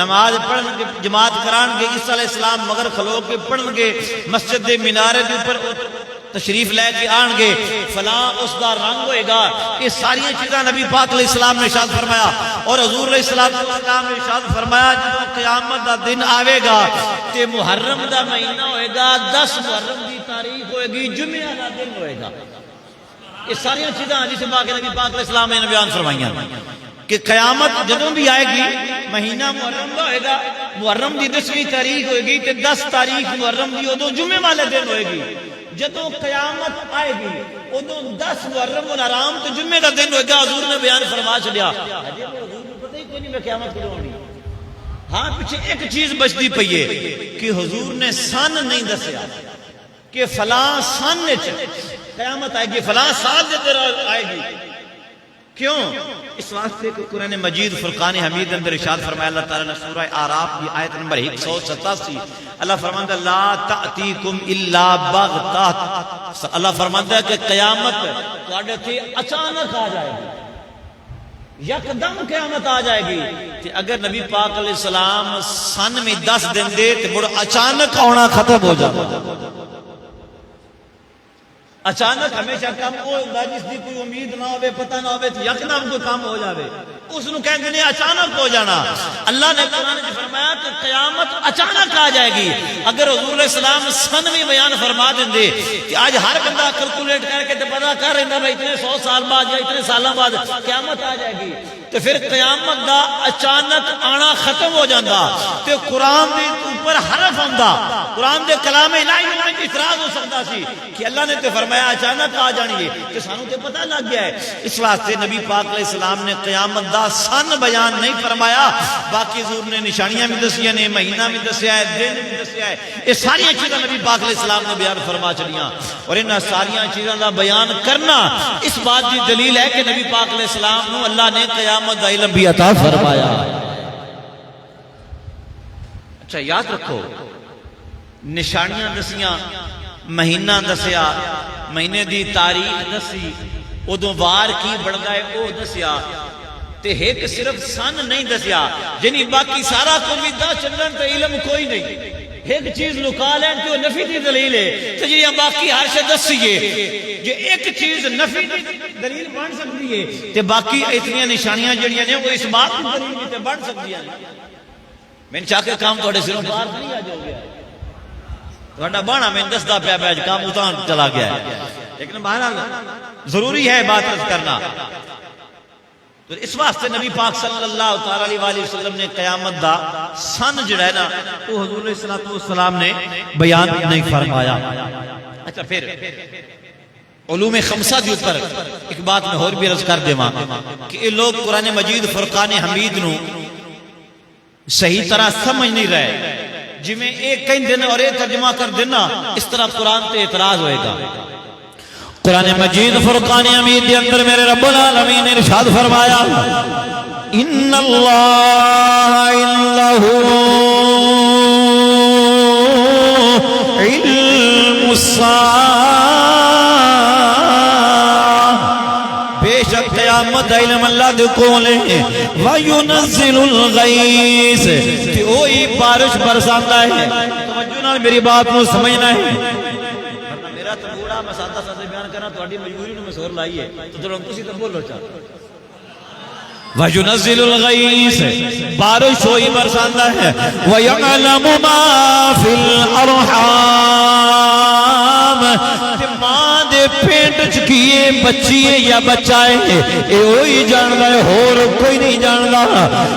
نماز پڑھن گے، جماعت کران گے، عیسیٰ علیہ السلام مگر کھلو کے پڑھن گے، مسجد دے مینارے دے اوپر تشریف لے کے آن گے، فلاں اس دا رنگ ہوئے گا۔ یہ ساری چیزاں نبی پاک علیہ السلام نے ارشاد فرمایا۔ اور حضور علیہ السلام نے ارشاد فرمایا جب قیامت دا دن آوے گا تے محرم دا مہینہ ہوئے گا، 10 محرم دی تاریخ ہوئے گی، جمعہ دا دن ہوئے گا۔ یہ ساری چیزاں جسے پاک نبی پاک علیہ السلام نے بیان فرمائیاں کہ قیامت جدوں بھی آئے گی مہینہ محرم دا ہوئے گا، محرم دی 10ویں تاریخ ہوئے گی تے 10 تاریخ محرم دی ادوں جمعے والے دن ہوئے گی۔ جدوں قیامت آئے گی ادوں 10 محرم الحرام تو جمعے کا دن ہوئے گا۔ حضور نے بیان فرما چھڈیا، حضور کو پتہ ہی کوئی نہیں میں قیامت کدوں ہونی۔ ہاں پیچھے ایک چیز بچتی پئی ہے کہ حضور نے سن نہیں دسیا کہ فلاں سن وچ قیامت آئے گی، فلاں سال دے اندر آئے گی۔ کیوں؟ اس واسطے کہ قرآن مجید فرقان حمید اندر ارشاد فرمایا اللہ تعالیٰ نے سورہ اعراف کی آیت نمبر 187 اللہ فرماندا لا تأتیکم الا بغتہ، اللہ فرماندا ہے کہ قیامت تواڈے تے اچانک آ جائے گی۔ یکدم قیامت آ جائے گی کہ اگر نبی پاک علیہ السلام سن میں 10 دن دے تو مڑ اچانک آنا ختم ہو جائے. اچانک ہمیشہ کام وہ ہوتا ہے جس کی کوئی امید نہ ہوئے پتہ نہ ہوئے تو یکدم کوئی کام ہو جاوے اس نو کہندے نے اچانک ہو جانا. اللہ نے قرآن میں فرمایا کہ قیامت اچانک آ جائے گی. اگر حضور علیہ السلام سن میں بیان فرما دیں کہ آج ہر بندہ کیلکولیٹ کر کے پتا کر رہا بھائی اتنے 100 سال بعد یا اتنے سالوں بعد قیامت آ جائے گی تو پھر قیامت دا اچانک آنا ختم ہو جاتا. تو قرآن دے اوپر حرف آندا قرآن دے کلام الہی میں اعتراض ہو سکتا سی کہ اللہ نے تو فرمایا اچانک آ جانی ہے کہ سانوں تے پتہ لگ گیا ہے. اس واسطے نبی پاک علیہ السلام نے قیامت دا سن بیان نہیں فرمایا. باقی حضور نے نشانیاں بھی دسیاں نے مہینہ بھی دسیا ہے دن بھی دسیا ہے. یہ ساری چیزاں نبی پاک علیہ السلام نے بیان فرما چڑیاں اور ان ساری چیزاں دا بیان کرنا اس بات کی دلیل ہے کہ نبی پاک علیہ السلام نو اللہ نے قیامت دا علم بھی عطا فرمایا. اچھا یاد رکھو نشانیاں دسیاں مہینہ دسیا مہینے دی تاریخ دسی ادو وار کی بڑھتا ہے وہ دسیا تے ایک صرف سن نہیں دسیا یعنی باقی سارا کو بھی دا چلن تے علم کوئی نہیں. ایک چیز لکا لین کہ وہ نفی دی دلیل ہے تو جی باقی ہر شے دسیے جو ایک چیز نفی دی دلیل بن سکتی ہے تے باقی اتنی نشانیاں جڑیاں نے وہ اس بات کی دلیل تے بن سکتی ہیں. میں چاہ کے کام تھوڑے سروں پار نہیں آ جاؤ گیا تھوڑا بانا میں دستا پیا پیا کام اتان چلا گیا ہے لیکن بہرحال ضروری ہے بات عرض کرنا. تو اس واسطے نبی پاک صلی اللہ تعالی علیہ وسلم نے قیامت دا سن جڑا ہے نا وہ حضور علیہ الصلوۃ والسلام نے بیان نہیں فرمایا. اچھا پھر علوم خمسہ دے اوپر ایک بات میں اور بھی عرض کر دیواں کہ یہ لوگ قرآن مجید فرقان حمید نو صحیح طرح سمجھ نہیں رہے جی میں ایک کہیں دن اور ایک ترجمہ کر دینا اس طرح قرآن تے اعتراض ہوئے گا. قرآن مجید فرقان حمید کے اندر میرے رب العالمین نے ارشاد فرمایا ان اللہ عنہ علم الساعہ بے شک قیامت علم اللہ دے کولے وَيُنَزِّلُ الْغَيْثِ کہ وہی بارش برساتا ہے. توجہ نال میری بات کو سمجھنا ہے. میرا تو بوڑھا میں سادہ سادہ بیان کرنا تھوڑی مجبوری میں سور لائی ہے تو تھوڑا تسی تو بولو چاہ وَيُنَزِّلُ الْغَيْثِ بارش ہوئی برساتا ہے وَيَعْلَمُ مَا فِي الْأَرْحَامِ کہ ماں دے پیٹ چکیے بچیے یا بچائے اے وہی جاندا ہے اور کوئی نہیں جاندا.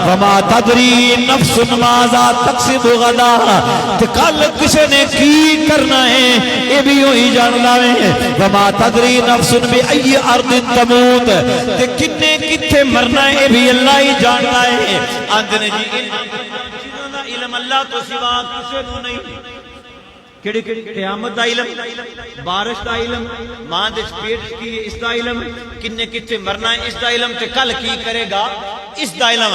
وَمَا تَدْرِي نَفْسٌ مَاذَا تَكْسِبُ غَدًا کہ کل کسے نے کی کرنا ہے اے بھی وہی جاندا ہے. وَمَا تَدْرِي نَفْسٌ بِأَيِّ أَرْضٍ تَمُوتُ کہ کنے کتھے مرنا ہے اے بھی اللہ ہی جانتا ہے. آندنے جی چیزوں دا علم اللہ تو سوا کسے نو نہیں. کیڑی قیامت دا علم بارش دا علم ماں دے پیٹ کی اس دا علم کنے کتھے مرنا ہے اس دا علم تے کل کی کرے گا اس دا علم.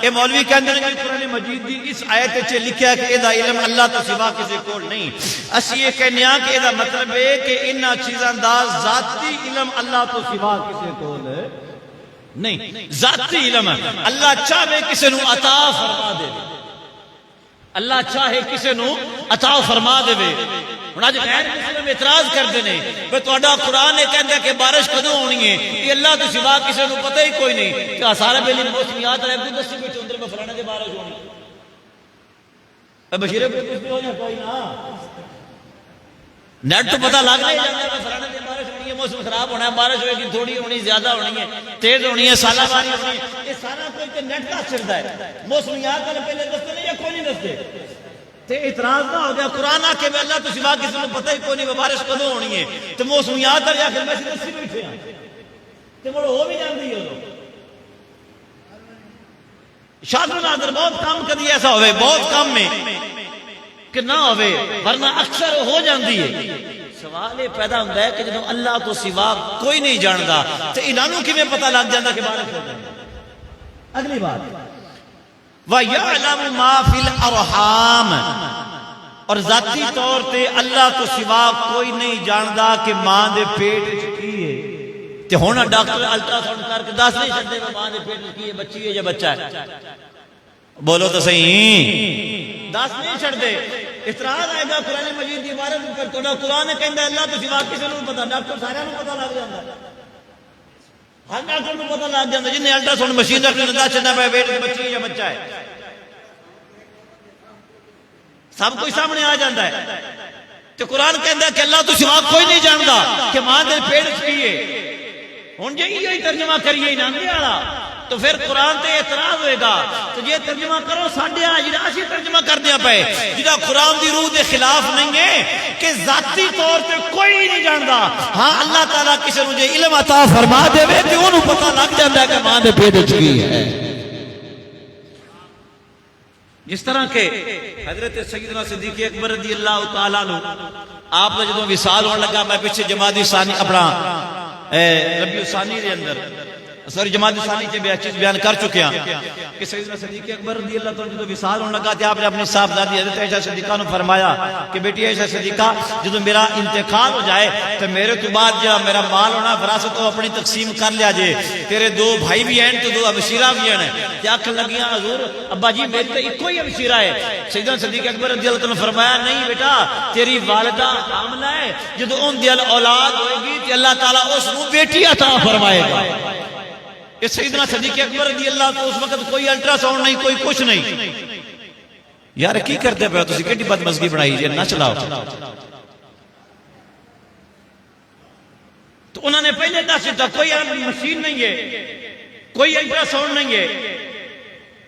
اے مولوی کہندے نے قرآن مجید دی اس آیت وچ لکھیا ہے کہ اے دا علم اللہ تو سوا کسی کول نہیں. اسی یہ کہنے ہاں کہ اے دا مطلب ہے کہ انہاں چیزاں دا ذاتی علم اللہ تو سوا کسی کول نہیں. ذاتی علم اللہ چاہے کسی نو عطا فرما دے اللہ چاہے کسی نو عطا فرما دے. ہن اج غیر مسلم اعتراض کردے نے کہ تہاڈا قرآن یہ کہندا کہ بارش کدوں ہونی ہے یہ اللہ تو سوا کسی نو پتہ ہی کوئی نہیں. کہ سارے بیلی موسمیات رہے کو دسی وچ اندر میں فلانے دی بارش ہونی اے بشیر کوئی نہ نیٹ تو پتہ لگ نہیں جاندا کہ فلانے دی بارش ہونی ہے موسم خراب ہونا ہے بارش ہوئے گی تھوڑی ہونی زیادہ ہونی ہے تیز ہونی ہے سالہ باری ہونی ہے. یہ سارا کوئی تے نیٹ کا چڑھدا ہے موسمیات والے پہلے دستے نہیں یا کوئی نہیں دستے تے اعتراض نہ ہو گیا. قرآن آ کے اللہ تو سوا کسی کو پتہ ہی کوئی نہیں بارش کدوں ہونی ہے تے موسمیات والے آخر میں دسی بیٹھے ہیں تے مڑ ہو بھی جاندی ہے. شاہ نادر بہت کم کدی ایسا ہوئے بہت کم میں کہ نہ ہوئے ورنہ اکثر ہو جاندی ہے. سوال یہ پیدا ہوتا ہے کہ جب اللہ تو سوا کوئی نہیں جانتا تو انہوں کی میں پتہ لگ جاتا کہ بارش ہو جاتا. اگلی بات وَيَعْلَمُ مَا فِي الْأَرْحَامِ اور ذاتی طور تے اللہ تو سوا کوئی نہیں جانتا کہ ماں دے پیٹ کی ہے تے ہونا ڈاکٹر الٹرا ساؤنڈ کر کے دس نہیں سکتے کہ ماں دے پیٹ وچ کی ہے، بچی ہے یا بچہ ہے؟ بولو تو صحیح، دس نہیں چھڑتے۔ اعتراض آئے گا قرآن مجید کی عبارت پر، تو قرآن کہندا ہے اللہ تو سوا کسی نوں پتہ، ڈاکٹر سارے نوں پتہ لگ جاندا ہے، ہر ڈاکٹر نوں پتہ لگ جاندا جن نے الٹرا ساؤنڈ مشین رکھ کے دس چھڑنا پے پیٹ وچ بچی ہے یا بچہ ہے، سب کچھ سامنے آ جاندا ہے۔ تو قرآن کہندا ہے کہ اللہ تو سوا کوئی نہیں جاندا کہ ماں دے پیٹ وچ کی ہے۔ ہن جے یہی ترجمہ کریے ناندے والا تو پھر قرآن تے اعتراض ہوئے گا، تو یہ ترجمہ کرو ساڈے جڑا اسی ترجمہ کردیا پے جڑا قرآن دی روح دے خلاف نہیں ہے کہ ذاتی طور تے کوئی نہیں جاندا، ہاں اللہ تعالیٰ کسی نوں جے علم عطا فرما دے تے اونوں پتہ لگ جاندا ہے کہ ماں دے پیٹ وچ کی ہے۔ جس طرح کہ حضرت سیدنا صدیق اکبر رضی اللہ تعالیٰ عنہ آپ کا جدوں وصال ہون لگا، میں پیچھے جمادی ثانی اپنا ربیع ثانی دے اندر سوری جمادی ثانی کے چیز بیان کر چکے ہیں کہ سیدنا صدیق اکبر رضی اللہ تعالیٰ جدوں وصال ہون لگا تے آپ نے اپنی صاحبزادی حضرت عائشہ صدیقہ نے فرمایا کہ بیٹی عائشہ صدیقہ جدوں میرا انتقال ہو جائے تو میرے تو بعد جا میرا مال ہونا وراثت کو اپنی تقسیم کر لیا جے، تیرے دو بھائی بھی ہیں تو دو ابشیرہ بھی ہیں، تے آکھن لگیاں حضور ابا جی میری تو ایک ہی ابشیرہ ہے۔ سیدنا صدیق اکبر رضی اللہ تعالیٰ نے فرمایا نہیں بیٹا، تیری والدہ حاملہ ہے، جدوں ان دی اولاد ہوئے گی تے اللہ تعالیٰ اس کو بیٹی عطا فرمائے گا۔ کہ سیدنا صدیق اکبر رضی اللہ تو اس وقت کوئی الٹرا ساؤنڈ نہیں، کوئی کچھ نہیں۔ یار کی کرتے پہ تسی کیڑی بدمزگی بنائی جے، نہ چلاؤ۔ تو انہوں نے پہلے دس دیتا کوئی مشین نہیں ہے، کوئی الٹرا ساؤنڈ نہیں ہے،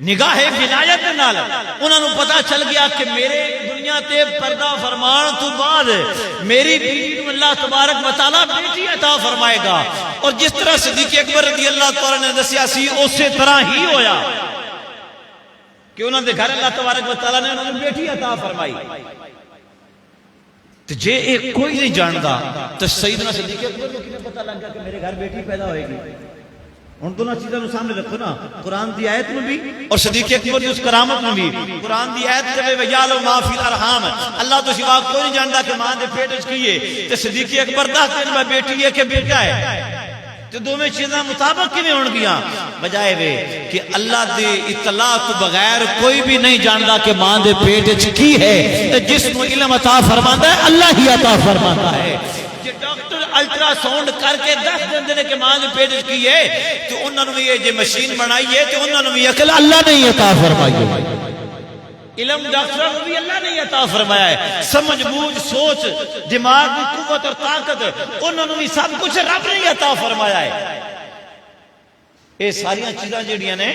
نگاہ ولایت نال انہوں نے پتا چل گیا کہ میرے دنیا تے پردہ فرمان تو بعد میری بیٹی کو اللہ تبارک و تعالیٰ بیٹی عطا فرمائے گا، اور جس طرح صدیق اکبر رضی اللہ تعالیٰ نے دسیا سی اسی طرح ہی ہویا کہ انہوں نے گھر اللہ تبارک و تعالیٰ نے انہوں نے بیٹی عطا فرمائی۔ تو جے ایک کوئی نہیں جاندا تو سیدنا صدیق اکبر کو کنے پتہ لگ گیا کہ میرے گھر بیٹی پیدا ہوئے گی؟ ان دونوں چیزوں کو سامنے رکھو نا، قرآن دی آیت میں بھی اور صدیق اکبر کی اس کرامت میں بھی۔ قرآن دی آیت کہے وَيَعْلَمُ مَا فِي الْأَرْحَامِ، اللہ تو سوا کوئی نہیں جانتا کہ ماں دے پیٹ وچ کی ہے، تے صدیق اکبر دس دن میں بیٹی ہے کہ بیٹا ہے، تو دونوں چیزاں مطابق کیویں ہون گیاں؟ بجائے وے کہ اللہ دی اطلاع تو بغیر کوئی بھی نہیں جانتا کہ ماں دے پیٹ وچ کی ہے، تے جس کو علم عطا فرماندا ہے اللہ ہی عطا فرماتا ہے۔ ڈاکٹر الٹرا ساؤنڈ کر کے دس دن کہ ماں کے پیٹ کی ہے تو انہوں نے یہ جو مشین بنائی ہے تو انہوں نے بھی عقل اللہ نے عطا فرمائی ہے، علم ڈاکٹروں کو بھی اللہ نے عطا فرمایا ہے، سمجھ بوجھ سوچ دماغ کی قوت اور طاقت انہوں نے بھی سب کچھ رب نے عطا فرمایا ہے۔ یہ ساری چیزاں جڑیاں نے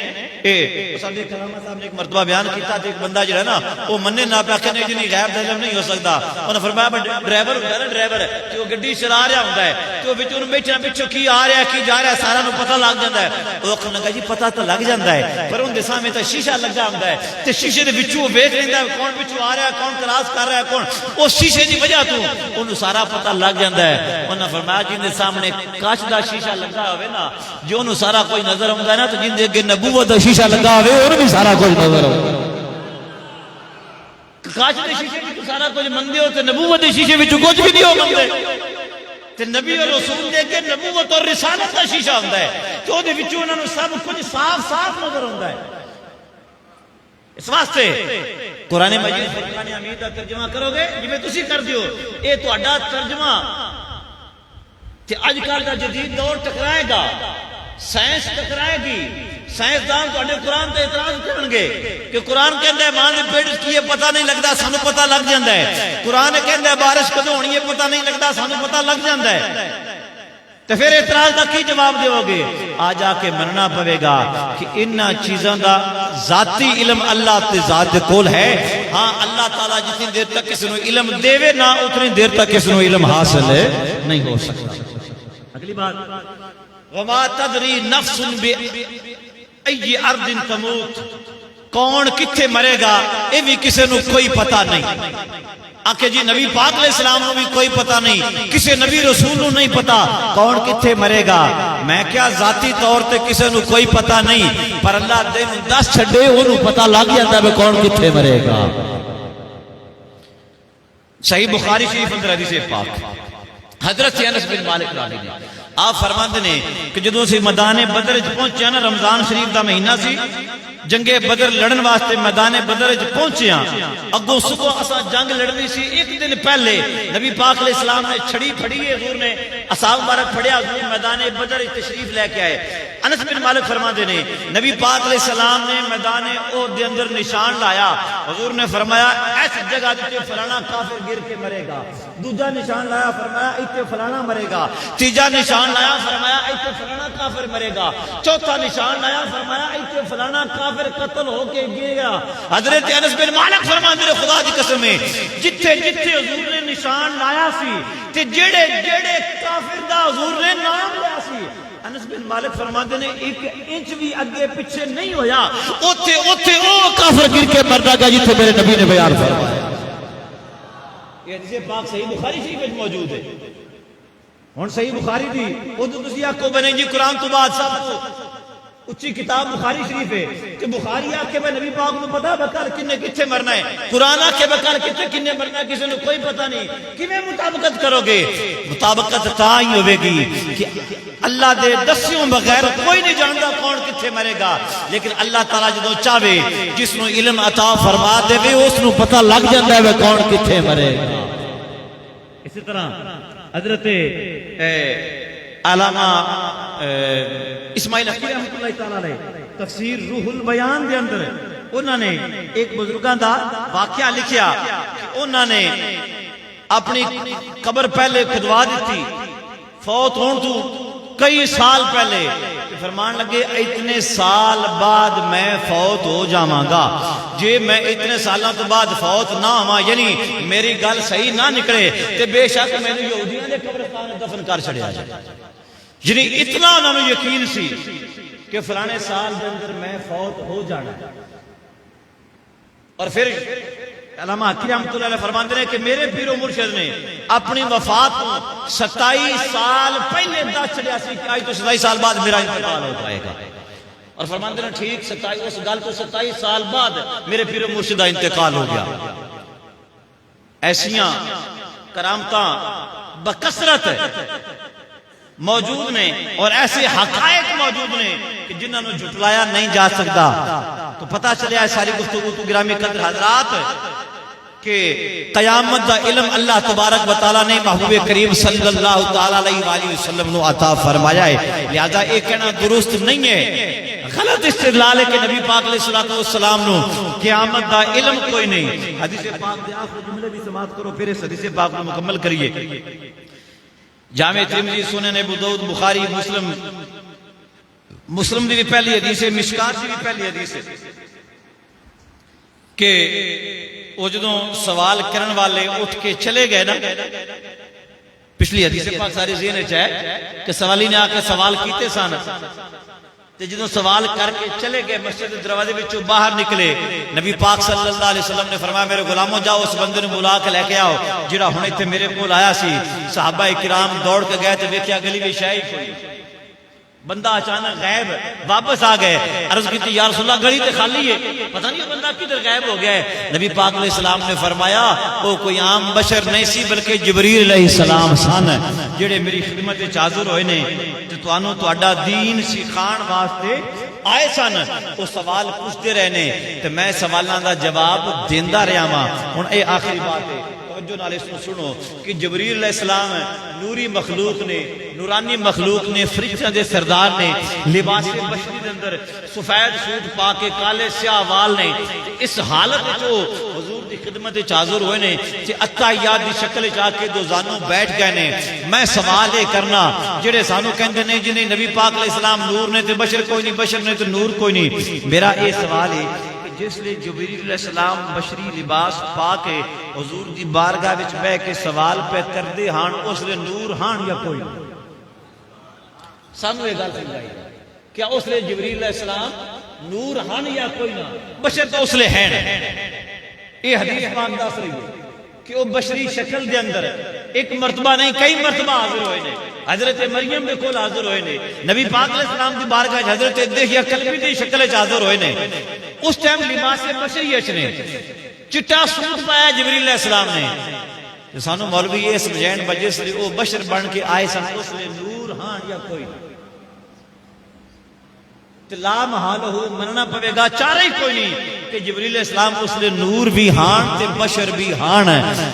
ساڈے کلامہ صاحب نے ایک مرتبہ بیان کیتا تے ایک بندہ جڑا نا وہ مننے نہ پیا کہ نہیں غیب دا علم نہیں ہو سکتا، انہوں نے فرمایا ڈرائیور ہوندا نا ڈرائیور کہ وہ گڈی چلا رہا ہوندا ہے تے وہ وچوں بیٹھا پچھوں کی آ رہا ہے کی جا رہا ہے سارا نوں پتہ لگ جاندا ہے، وہ کہن لگا جی پتہ تو لگ جاندا ہے پر اون دے سامنے تے شیشہ لگا ہوندا ہے تے شیشے دے وچوں ویکھ لیندا ہے کون وچوں آ رہا ہے کون کراس کر رہا ہے کون، اس شیشے دی وجہ تو اونوں سارا پتہ لگ جاندا ہے۔ انہوں نے فرمایا جن دے سامنے کاچ دا شیشہ لگا ہوے نا جو اونوں سارا کوئی نظر آوندا ہے نا تو جن دے اگے نبوت دا شیشہ لگا ہوئے اور بھی سارا کچھ نظر ہو، کاچ دے شیشے وچ سارا کچھ مندے ہو تے نبوت دے شیشے وچ کچھ بھی نہیں ہو مندے، تے نبی اور رسول دے کے نبوت اور رسالت دا شیشہ ہوندا ہے تو او دے وچوں انہاں نوں سب کچھ صاف صاف نظر ہوندا ہے۔ اس واسطے قرآن مجید فرقان حمید دا ترجمہ کرو گے جویں تسی کر دیو اے تہاڈا ترجمہ تے اج کل دا جدید دور ٹکرائے گا، سائنس ٹکرائے گی، سائنسدان تہاڈے قرآن تے اعتراض کرن گے کہ قرآن کہندا ہے ماں دے پیٹ وچ کی ہے پتہ نہیں لگدا سانوں پتہ لگ جاندا ہے، قرآن کہندا ہے بارش کدوں ہونی ہے پتہ نہیں لگدا سانوں پتہ لگ جاندا ہے، تو پھر اعتراض کا کی جواب دیو گے؟ آ جا کے مننا پوے گا کہ انہاں چیزاں دا ذاتی علم اللہ تے ذات دے کول ہے، ہاں اللہ تعالیٰ جتنی دیر تک کسی نو علم دیوے نہ اتنی دیر تک کسی نو علم حاصل نہیں ہو سکتا۔ اگلی بات وَمَا تَدْرِي نَفْسٌ بِأَيِّ أَرْضٍ تَمُوتُ، کون کتھے مرے گا یہ بھی کسی نو کوئی پتہ نہیں۔ آکھے جی نبی پاک علیہ السلام نو بھی کوئی پتہ نہیں، کسی نبی رسول نو نہیں پتہ کون کتھے مرے گا، میں کیا ذاتی طور تے کسی نو کوئی پتہ نہیں پر اللہ دے دس چھڑے انہوں پتہ لگ جاتا ہے کون کتھے مرے گا۔ صحیح بخاری شریف اندر حدیث پاک حضرت انس بن مالک راوی نے آپ فرماتے نے کہ جدوں سے میدان بدر وچ پہنچیا نا، رمضان شریف دا مہینہ سی، جنگ بدر لڑن واسطے میدان بدر وچ پہنچیا، اگوں صبح اساں جنگ لڑنی سی، ایک دن پہلے نبی پاک علیہ السلام نے چھڑی پھڑی ہے، حضور نے اصحاب مبارک پھڑیا، حضور میدان بدر وچ تشریف لے کے آئے۔ انس بن مالک فرماتے نے نبی پاک علیہ السلام نے میدان احد دے اندر نشان لایا، حضور نے فرمایا اس جگہ تے فلانا کافر گر کے مرے گا، دوسرا نشان لایا فرمایا ایتھے فلانا مرے گا، تیجا نشان لایا فرمایا ایتھے فلانا کافر مرے گا، چوتھا نشان لایا فرمایا ایتھے فلانا کافر قتل ہو کے گئے گا۔ حضرت انس بن مالک فرماتے نے خدا دی قسم ہے جتھے جتھے حضور نے نشان لایا سی تے جڑے جڑے کافر دا حضور نے نام لیا سی، انس بن مالک فرماتے نے ایک انچ بھی اگے پیچھے نہیں ہویا، اوتھے اوتھے او کافر گر کے مردا گیا جتھے میرے نبی نے بیان فرمایا۔ یہ حدیث پاک صحیح بخاری شریف میں موجود ہے۔ ہن صحیح بخاری دی او تسی آکھو بنے جی قرآن تو بعد سب اچھی کتاب بخاری شریف ہے کہ بخاری آکھے میں نبی پاک کو پتا بکر کنے کتھے مرنا ہے، قرآن آکھے بکر کتھے کنے مرنا ہے، کسی نے کوئی پتہ نہیں، کیویں مطابقت کرو گے؟ مطابقت تاں ہی ہوے گی کہ اللہ دے دسیوں بغیر کوئی نہیں جانتا کون کتھے مرے گا، لیکن اللہ تعالیٰ جدوں چاہے جس نو علم عطا فرما دے وے اس نو پتہ لگ جاندا ہے کون کتھے مرے گا۔ اسی طرح حضرت علامہ اسماعیل حقی رحمۃ اللہ تعالیٰ علیہ تفسیر روح البیان دے اندر انہوں نے ایک بزرگاں دا واقعہ لکھیا، انہوں نے اپنی قبر پہلے کھدوا دیتی فوت ہون تو کئی سال پہلے، فرمان لگے اتنے سال بعد میں فوت ہو جاواں گا، جے میں اتنے سالاں تو بعد فوت نہ ہوا یعنی میری گل صحیح نہ نکلے تے بے شک میں نے یہودیاں دے قبرستان دفن کر چھڑیا جائے۔ یعنی اتنا انہوں نے یقین سی کہ فلانے سال دے اندر میں فوت ہو جانا۔ اور پھر علامہ حقی رحمۃ اللہ علیہ فرماتے ہیں کہ میرے پیر و مرشد نے اپنی وفات کو 27 سال پہلے دس چھڑیا سی کہ آج تو 27 سال بعد میرا انتقال ہو پائے گا، اور فرماتے ہیں ٹھیک 27 اس گل تو 27 سال بعد میرے پیر و مرشد کا انتقال ہو گیا۔ ایسیاں کرامتاں بکثرت موجود نے اور ایسے حقائق موجود نے کہ جنہوں نے جھٹلایا نہیں جا سکتا۔ تو پتہ چلیا ہے ساری گفتگو تو گرامی قدر حضرات کہ قیامت دا علم اللہ تبارک و تعالیٰ نے محبوب کریم صلی اللہ تعالیٰ علیہ وآلہ وسلم نو عطا فرمایا ہے، لہذا ایک کہنا درست نہیں ہے، غلط استدلال ہے کہ نبی پاک علیہ السلام نو قیامت دا علم کوئی نہیں۔ حدیث پاک دے آخر جملے بھی سماعت کرو پھر اس حدیث پاک کو مکمل کریے۔ جامع ترمذی سنن ابو داؤد بخاری مسلم دی بھی پہلی حدیث ہے، مشکات دی بھی پہلی حدیث ہے کہ وہ جدوں سوال کرن والے اٹھ کے چلے گئے نا، پچھلی حدیث پاک ساری ذہن وچ ہے کہ سوالی نے آ کے سوال کیتے سن تے جدوں سوال کر کے چلے گئے مسجد دروازے وچوں باہر نکلے، نبی پاک صلی اللہ علیہ وسلم نے فرمایا میرے غلاموں جاؤ اس بندے نوں بلا کے لے کے آؤ جڑا ہن ایتھے میرے کول آیا سی۔ صحابہ کرام دوڑ کے گئے تے ویکھیا گلی وچ ہے ہی کوئی، بندہ اچانک غائب، واپس آ گئے، عرض کی تھی یا رسول اللہ گلی تے خالی ہے، پتہ نہیں بندہ کدھر غائب ہو گیا ہے۔ نبی پاک علیہ السلام نے فرمایا وہ کوئی عام بشر نہیں سی بلکہ جبریل علیہ السلام سن جڑے میری خدمت وچ حاضر ہوئے نے تے تانوں تہاڈا دین سکھان واسطے آئے سن۔ وہ سوال پوچھتے رہنے تے میں سوالاں دا جواب دیندا رہیا ہاں۔ ہن اے آخری بات ہے، توجہ نال اس کو سنو کہ جبریل علیہ السلام نوری مخلوق نے، نورانی مخلوق نے، فرشتوں دے سردار نے، لباس بشری دے اندر سفید سوٹ پا کے کالے سیاہ وال نے، اس حالت وچ حضور دی خدمت وچ حاضر ہوئے نے کہ اتحیات دی شکل وچ آ کے دو زانوں بیٹھ گئے نے۔ میں سوال یہ کرنا جڑے سانوں کہندے نے جنہیں نبی پاک علیہ السلام نور نے تے بشر کوئی نہیں، بشر نے تے نور کوئی نہیں، میرا یہ سوال ہے جس لئے جبریل علیہ السلام بشری لباس پا کے حضور دی بارگاہ وچ بہ کے سوال پہ کردے ہان اس لئے نور ہان یا کوئی سانو یہ گل سمجھائی کیا اس لئے جبریل علیہ السلام نور ہان یا کوئی نہ، بشر تو اس لئے ہے نا۔ یہ حدیث پاک دس رہی ہے کہ وہ بشری شکل دے اندر ایک مرتبہ نہیں کئی مرتبہ حاضر ہوئے نے، حضرت مریم دے کول حاضر ہوئے نے، نبی پاک علیہ السلام دی بارگاہ حضرت دہیا کلبی دی شکل وچ حاضر ہوئے نے۔ اس ٹائم لباس بشری نے چٹا سوٹ پایا جبریل علیہ السلام نے، سانو مولوی یہ سمجھائن بجے سے وہ بشر بن کے آئے سن اس نے نور ہاں یا کوئی لا محال ہو مننا پوے گا چارہ ہی کوئی نہیں کہ جبریل اسلام اس نے نور بھی ہان تے بشر بھی ہان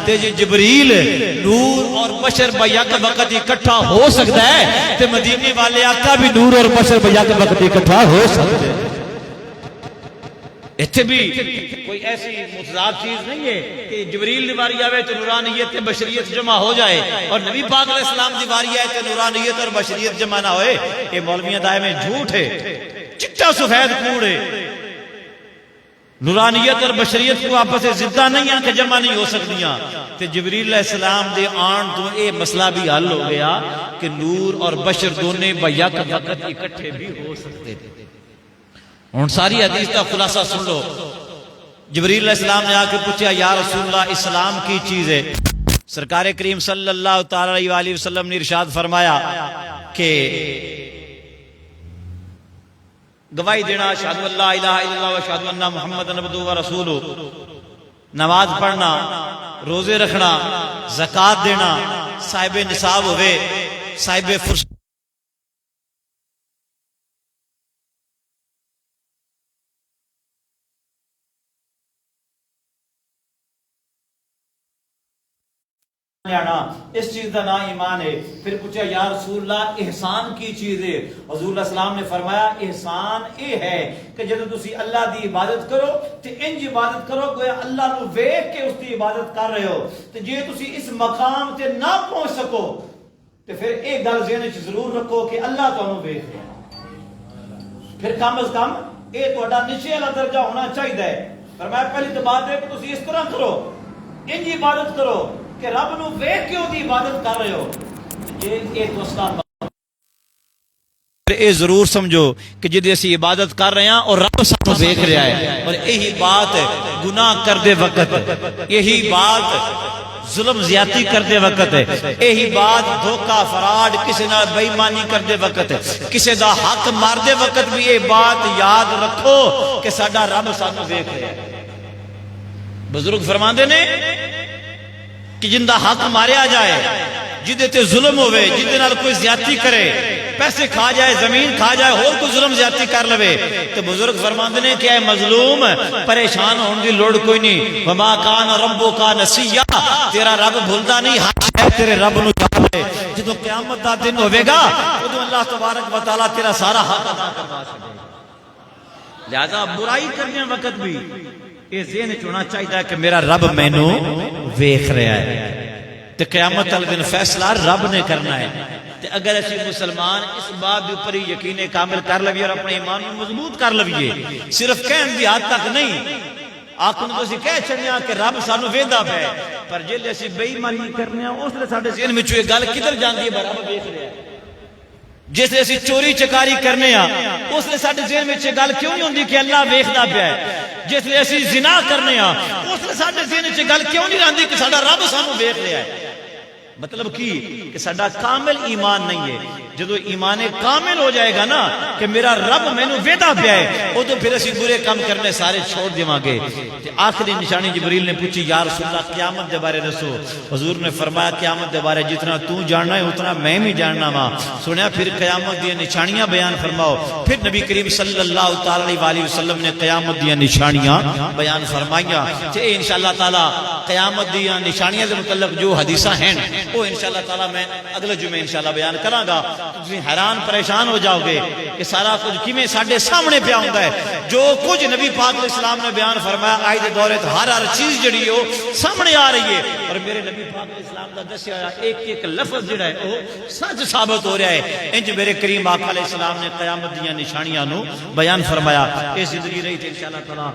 تے جبریل نور اور بشر بیک وقت اکٹھا ہو سکتا ہے تے مدینے والے آقا بھی نور اور بشر بیک وقت اکٹھا ہو سکتا ہے. اتھے بھی کوئی ایسی متضاد چیز نہیں ہے کہ جبریل دیواری آوے تو نورانیت بشریت جمع ہو جائے اور نبی پاک علیہ السلام دیواری آئے تو نورانیت اور بشریت جمع نہ ہوئے. یہ مولویاں دائیں میں جھوٹ ہے, چٹا سفید کوڑ ہے. نورانیت اور بشریت کو آپس سے زدہ نہیں ہیں کہ جمع نہیں ہو سکتیاں. تے جبریل علیہ السلام دے آن تو اے مسئلہ بھی حل ہو گیا کہ نور اور بشر دونوں بیک وقت اکٹھے بھی ہو سکتے تھے. ہن ساری حدیث کا خلاصہ سن لو. جبریل علیہ السلام نے آ کے پوچھا یا رسول اللہ اسلام کی چیز ہے. سرکار کریم صلی اللہ تعالی علیہ وسلم نے ارشاد فرمایا کہ گواہی دینا اشہد ان لا الہ الا اللہ و اشہد ان محمد عبدہ و رسولہ, نماز پڑھنا, روزے رکھنا, زکوٰۃ دینا, صاحب نصاب ہوئے, صاحب فرصت اس چیز کا نام ایمان ہے. پھر پوچھا یا رسول اللہ احسان کی چیز ہے. حضور علیہ السلام نے فرمایا احسان یہ ہے کہ جب تسی اللہ دی عبادت کرو تے انج عبادت کرو گویا اللہ نو ویکھ کے اس دی عبادت کر رہے ہو. تے جے تسی اس مقام تے نہ پہنچ سکو تے پھر ایک گل ذہن وچ ضرور رکھو کہ اللہ تانوں ویکھ رہا ہے. پھر کم از کم اے تہاڈا نیچے والا درجہ ہونا چاہیے. فرمایا پہلی تو بات ہے کہ تسی اس طرح کرو, انج عبادت کرو کہ رب نو ویکھ کے دی عبادت کر رہے ہو. یہ دوستان اے ضرور سمجھو کہ جدی اسی عبادت کر رہے ہیں اور رب سانو ویکھ رہا ہے. اور یہی بات گناہ کردے وقت, یہی بات ظلم زیادتی کردے وقت ہے, یہی بات دھوکہ فراڈ کسی نال بے ایمانی کردے وقت ہے, کسی دا حق ماردے وقت بھی یہ بات یاد رکھو کہ ساڈا رب سانو ویکھ رہا ہے. بزرگ فرماندے نے کہ جن دا حق ماریا جائے, جدے تے ظلم ہوئے, جدے نال کوئی زیادتی کرے, پیسے کھا جائے, زمین کھا جائے, اور کوئی ظلم زیادتی کر لوے, تو بزرگ فرماندے نے کہ اے مظلوم پریشان ہونے دی لوڑ کوئی نہیں. وما کان ربک نسیا, تیرا رب بھولدا نہیں, حق ہے تیرے رب نو یاد ہے. جدوں قیامت دا دن ہوے گا اودوں اللہ تبارک و تعالی تیرا سارا حق ادا کروا چھڈے گا. لہذا برائی کرنے وقت بھی یہ ذہن ہونا چاہیے کہ میرا رب مینوں ویکھ رہا ہے تے قیامت والے دن فیصلہ رب نے کرنا ہے. تے اگر اسی مسلمان اس بات کے اوپر یقین کامل کر لویے اور اپنے ایمان کو مضبوط کر لویے, صرف کہن دی حد تک نہیں, آخر تو اسی کہہ چھڑنے کہ رب سانو ویندا پیا, پر جے اسی بے ایمانی کرنے اس لیے ساڈے ذہن وچ یہ گل کدھر جاندی ہے رب ویکھ رہا ہے. جس اسی چوری چکاری کرنے اس لیے ساڈے ذہن وچ یہ گل کیوں نہیں ہوندی کہ اللہ ویکھدا پیا ہے. جس لیے اسی زنا کرنے اس لیے ساڈے ذہن وچ گل کیوں نہیں رہندی کہ ساڈا رب سانو ویکھ رہا ہے. مطلب کی کہ ساڈا کامل ایمان نہیں ہے. جدو ایمان کامل ہو جائے گا نا کہ میرا رب مینوں ویکھدا پیا ہے, او تو پھر اسی برے کام کرنے سارے چھوڑ دیواں گے. تے آخری نشانی جبریل نے پوچھی یا رسول اللہ قیامت دے بارے دسو. حضور نے فرمایا قیامت دے بارے جتنا تو جاننا ہے اتنا میں بھی جاننا وا. سنیا پھر قیامت دی نشانیاں بیان فرماؤ. پھر نبی کریم صلی اللہ تعالی علیہ وسلم نے قیامت دی نشانیاں بیان فرمائیاں. تے انشاءاللہ تعالی قیامت دی نشانیاں دے متعلق جو حدیثاں ہیں وہ انشاءاللہ تعالی میں اگلے جمعے انشاءاللہ بیان کراں گا. تسی حیران پریشان ہو جاؤ گے کہ سارا کچھ کیویں ساڈے سامنے پیا ہوندا ہے. جو کچھ نبی پاک علیہ السلام نے بیان فرمایا آج دے دور تے ہر چیز جڑی ہے سامنے آ رہی ہے, اور میرے نبی پاک علیہ السلام دا دسیا ایک ایک لفظ جڑا ہے وہ سچ ثابت ہو رہا ہے. انج میرے کریم آقا علیہ السلام نے قیامت دی نشانیاں نو بیان فرمایا. اے زندگی رہی تے انشاءاللہ تعالی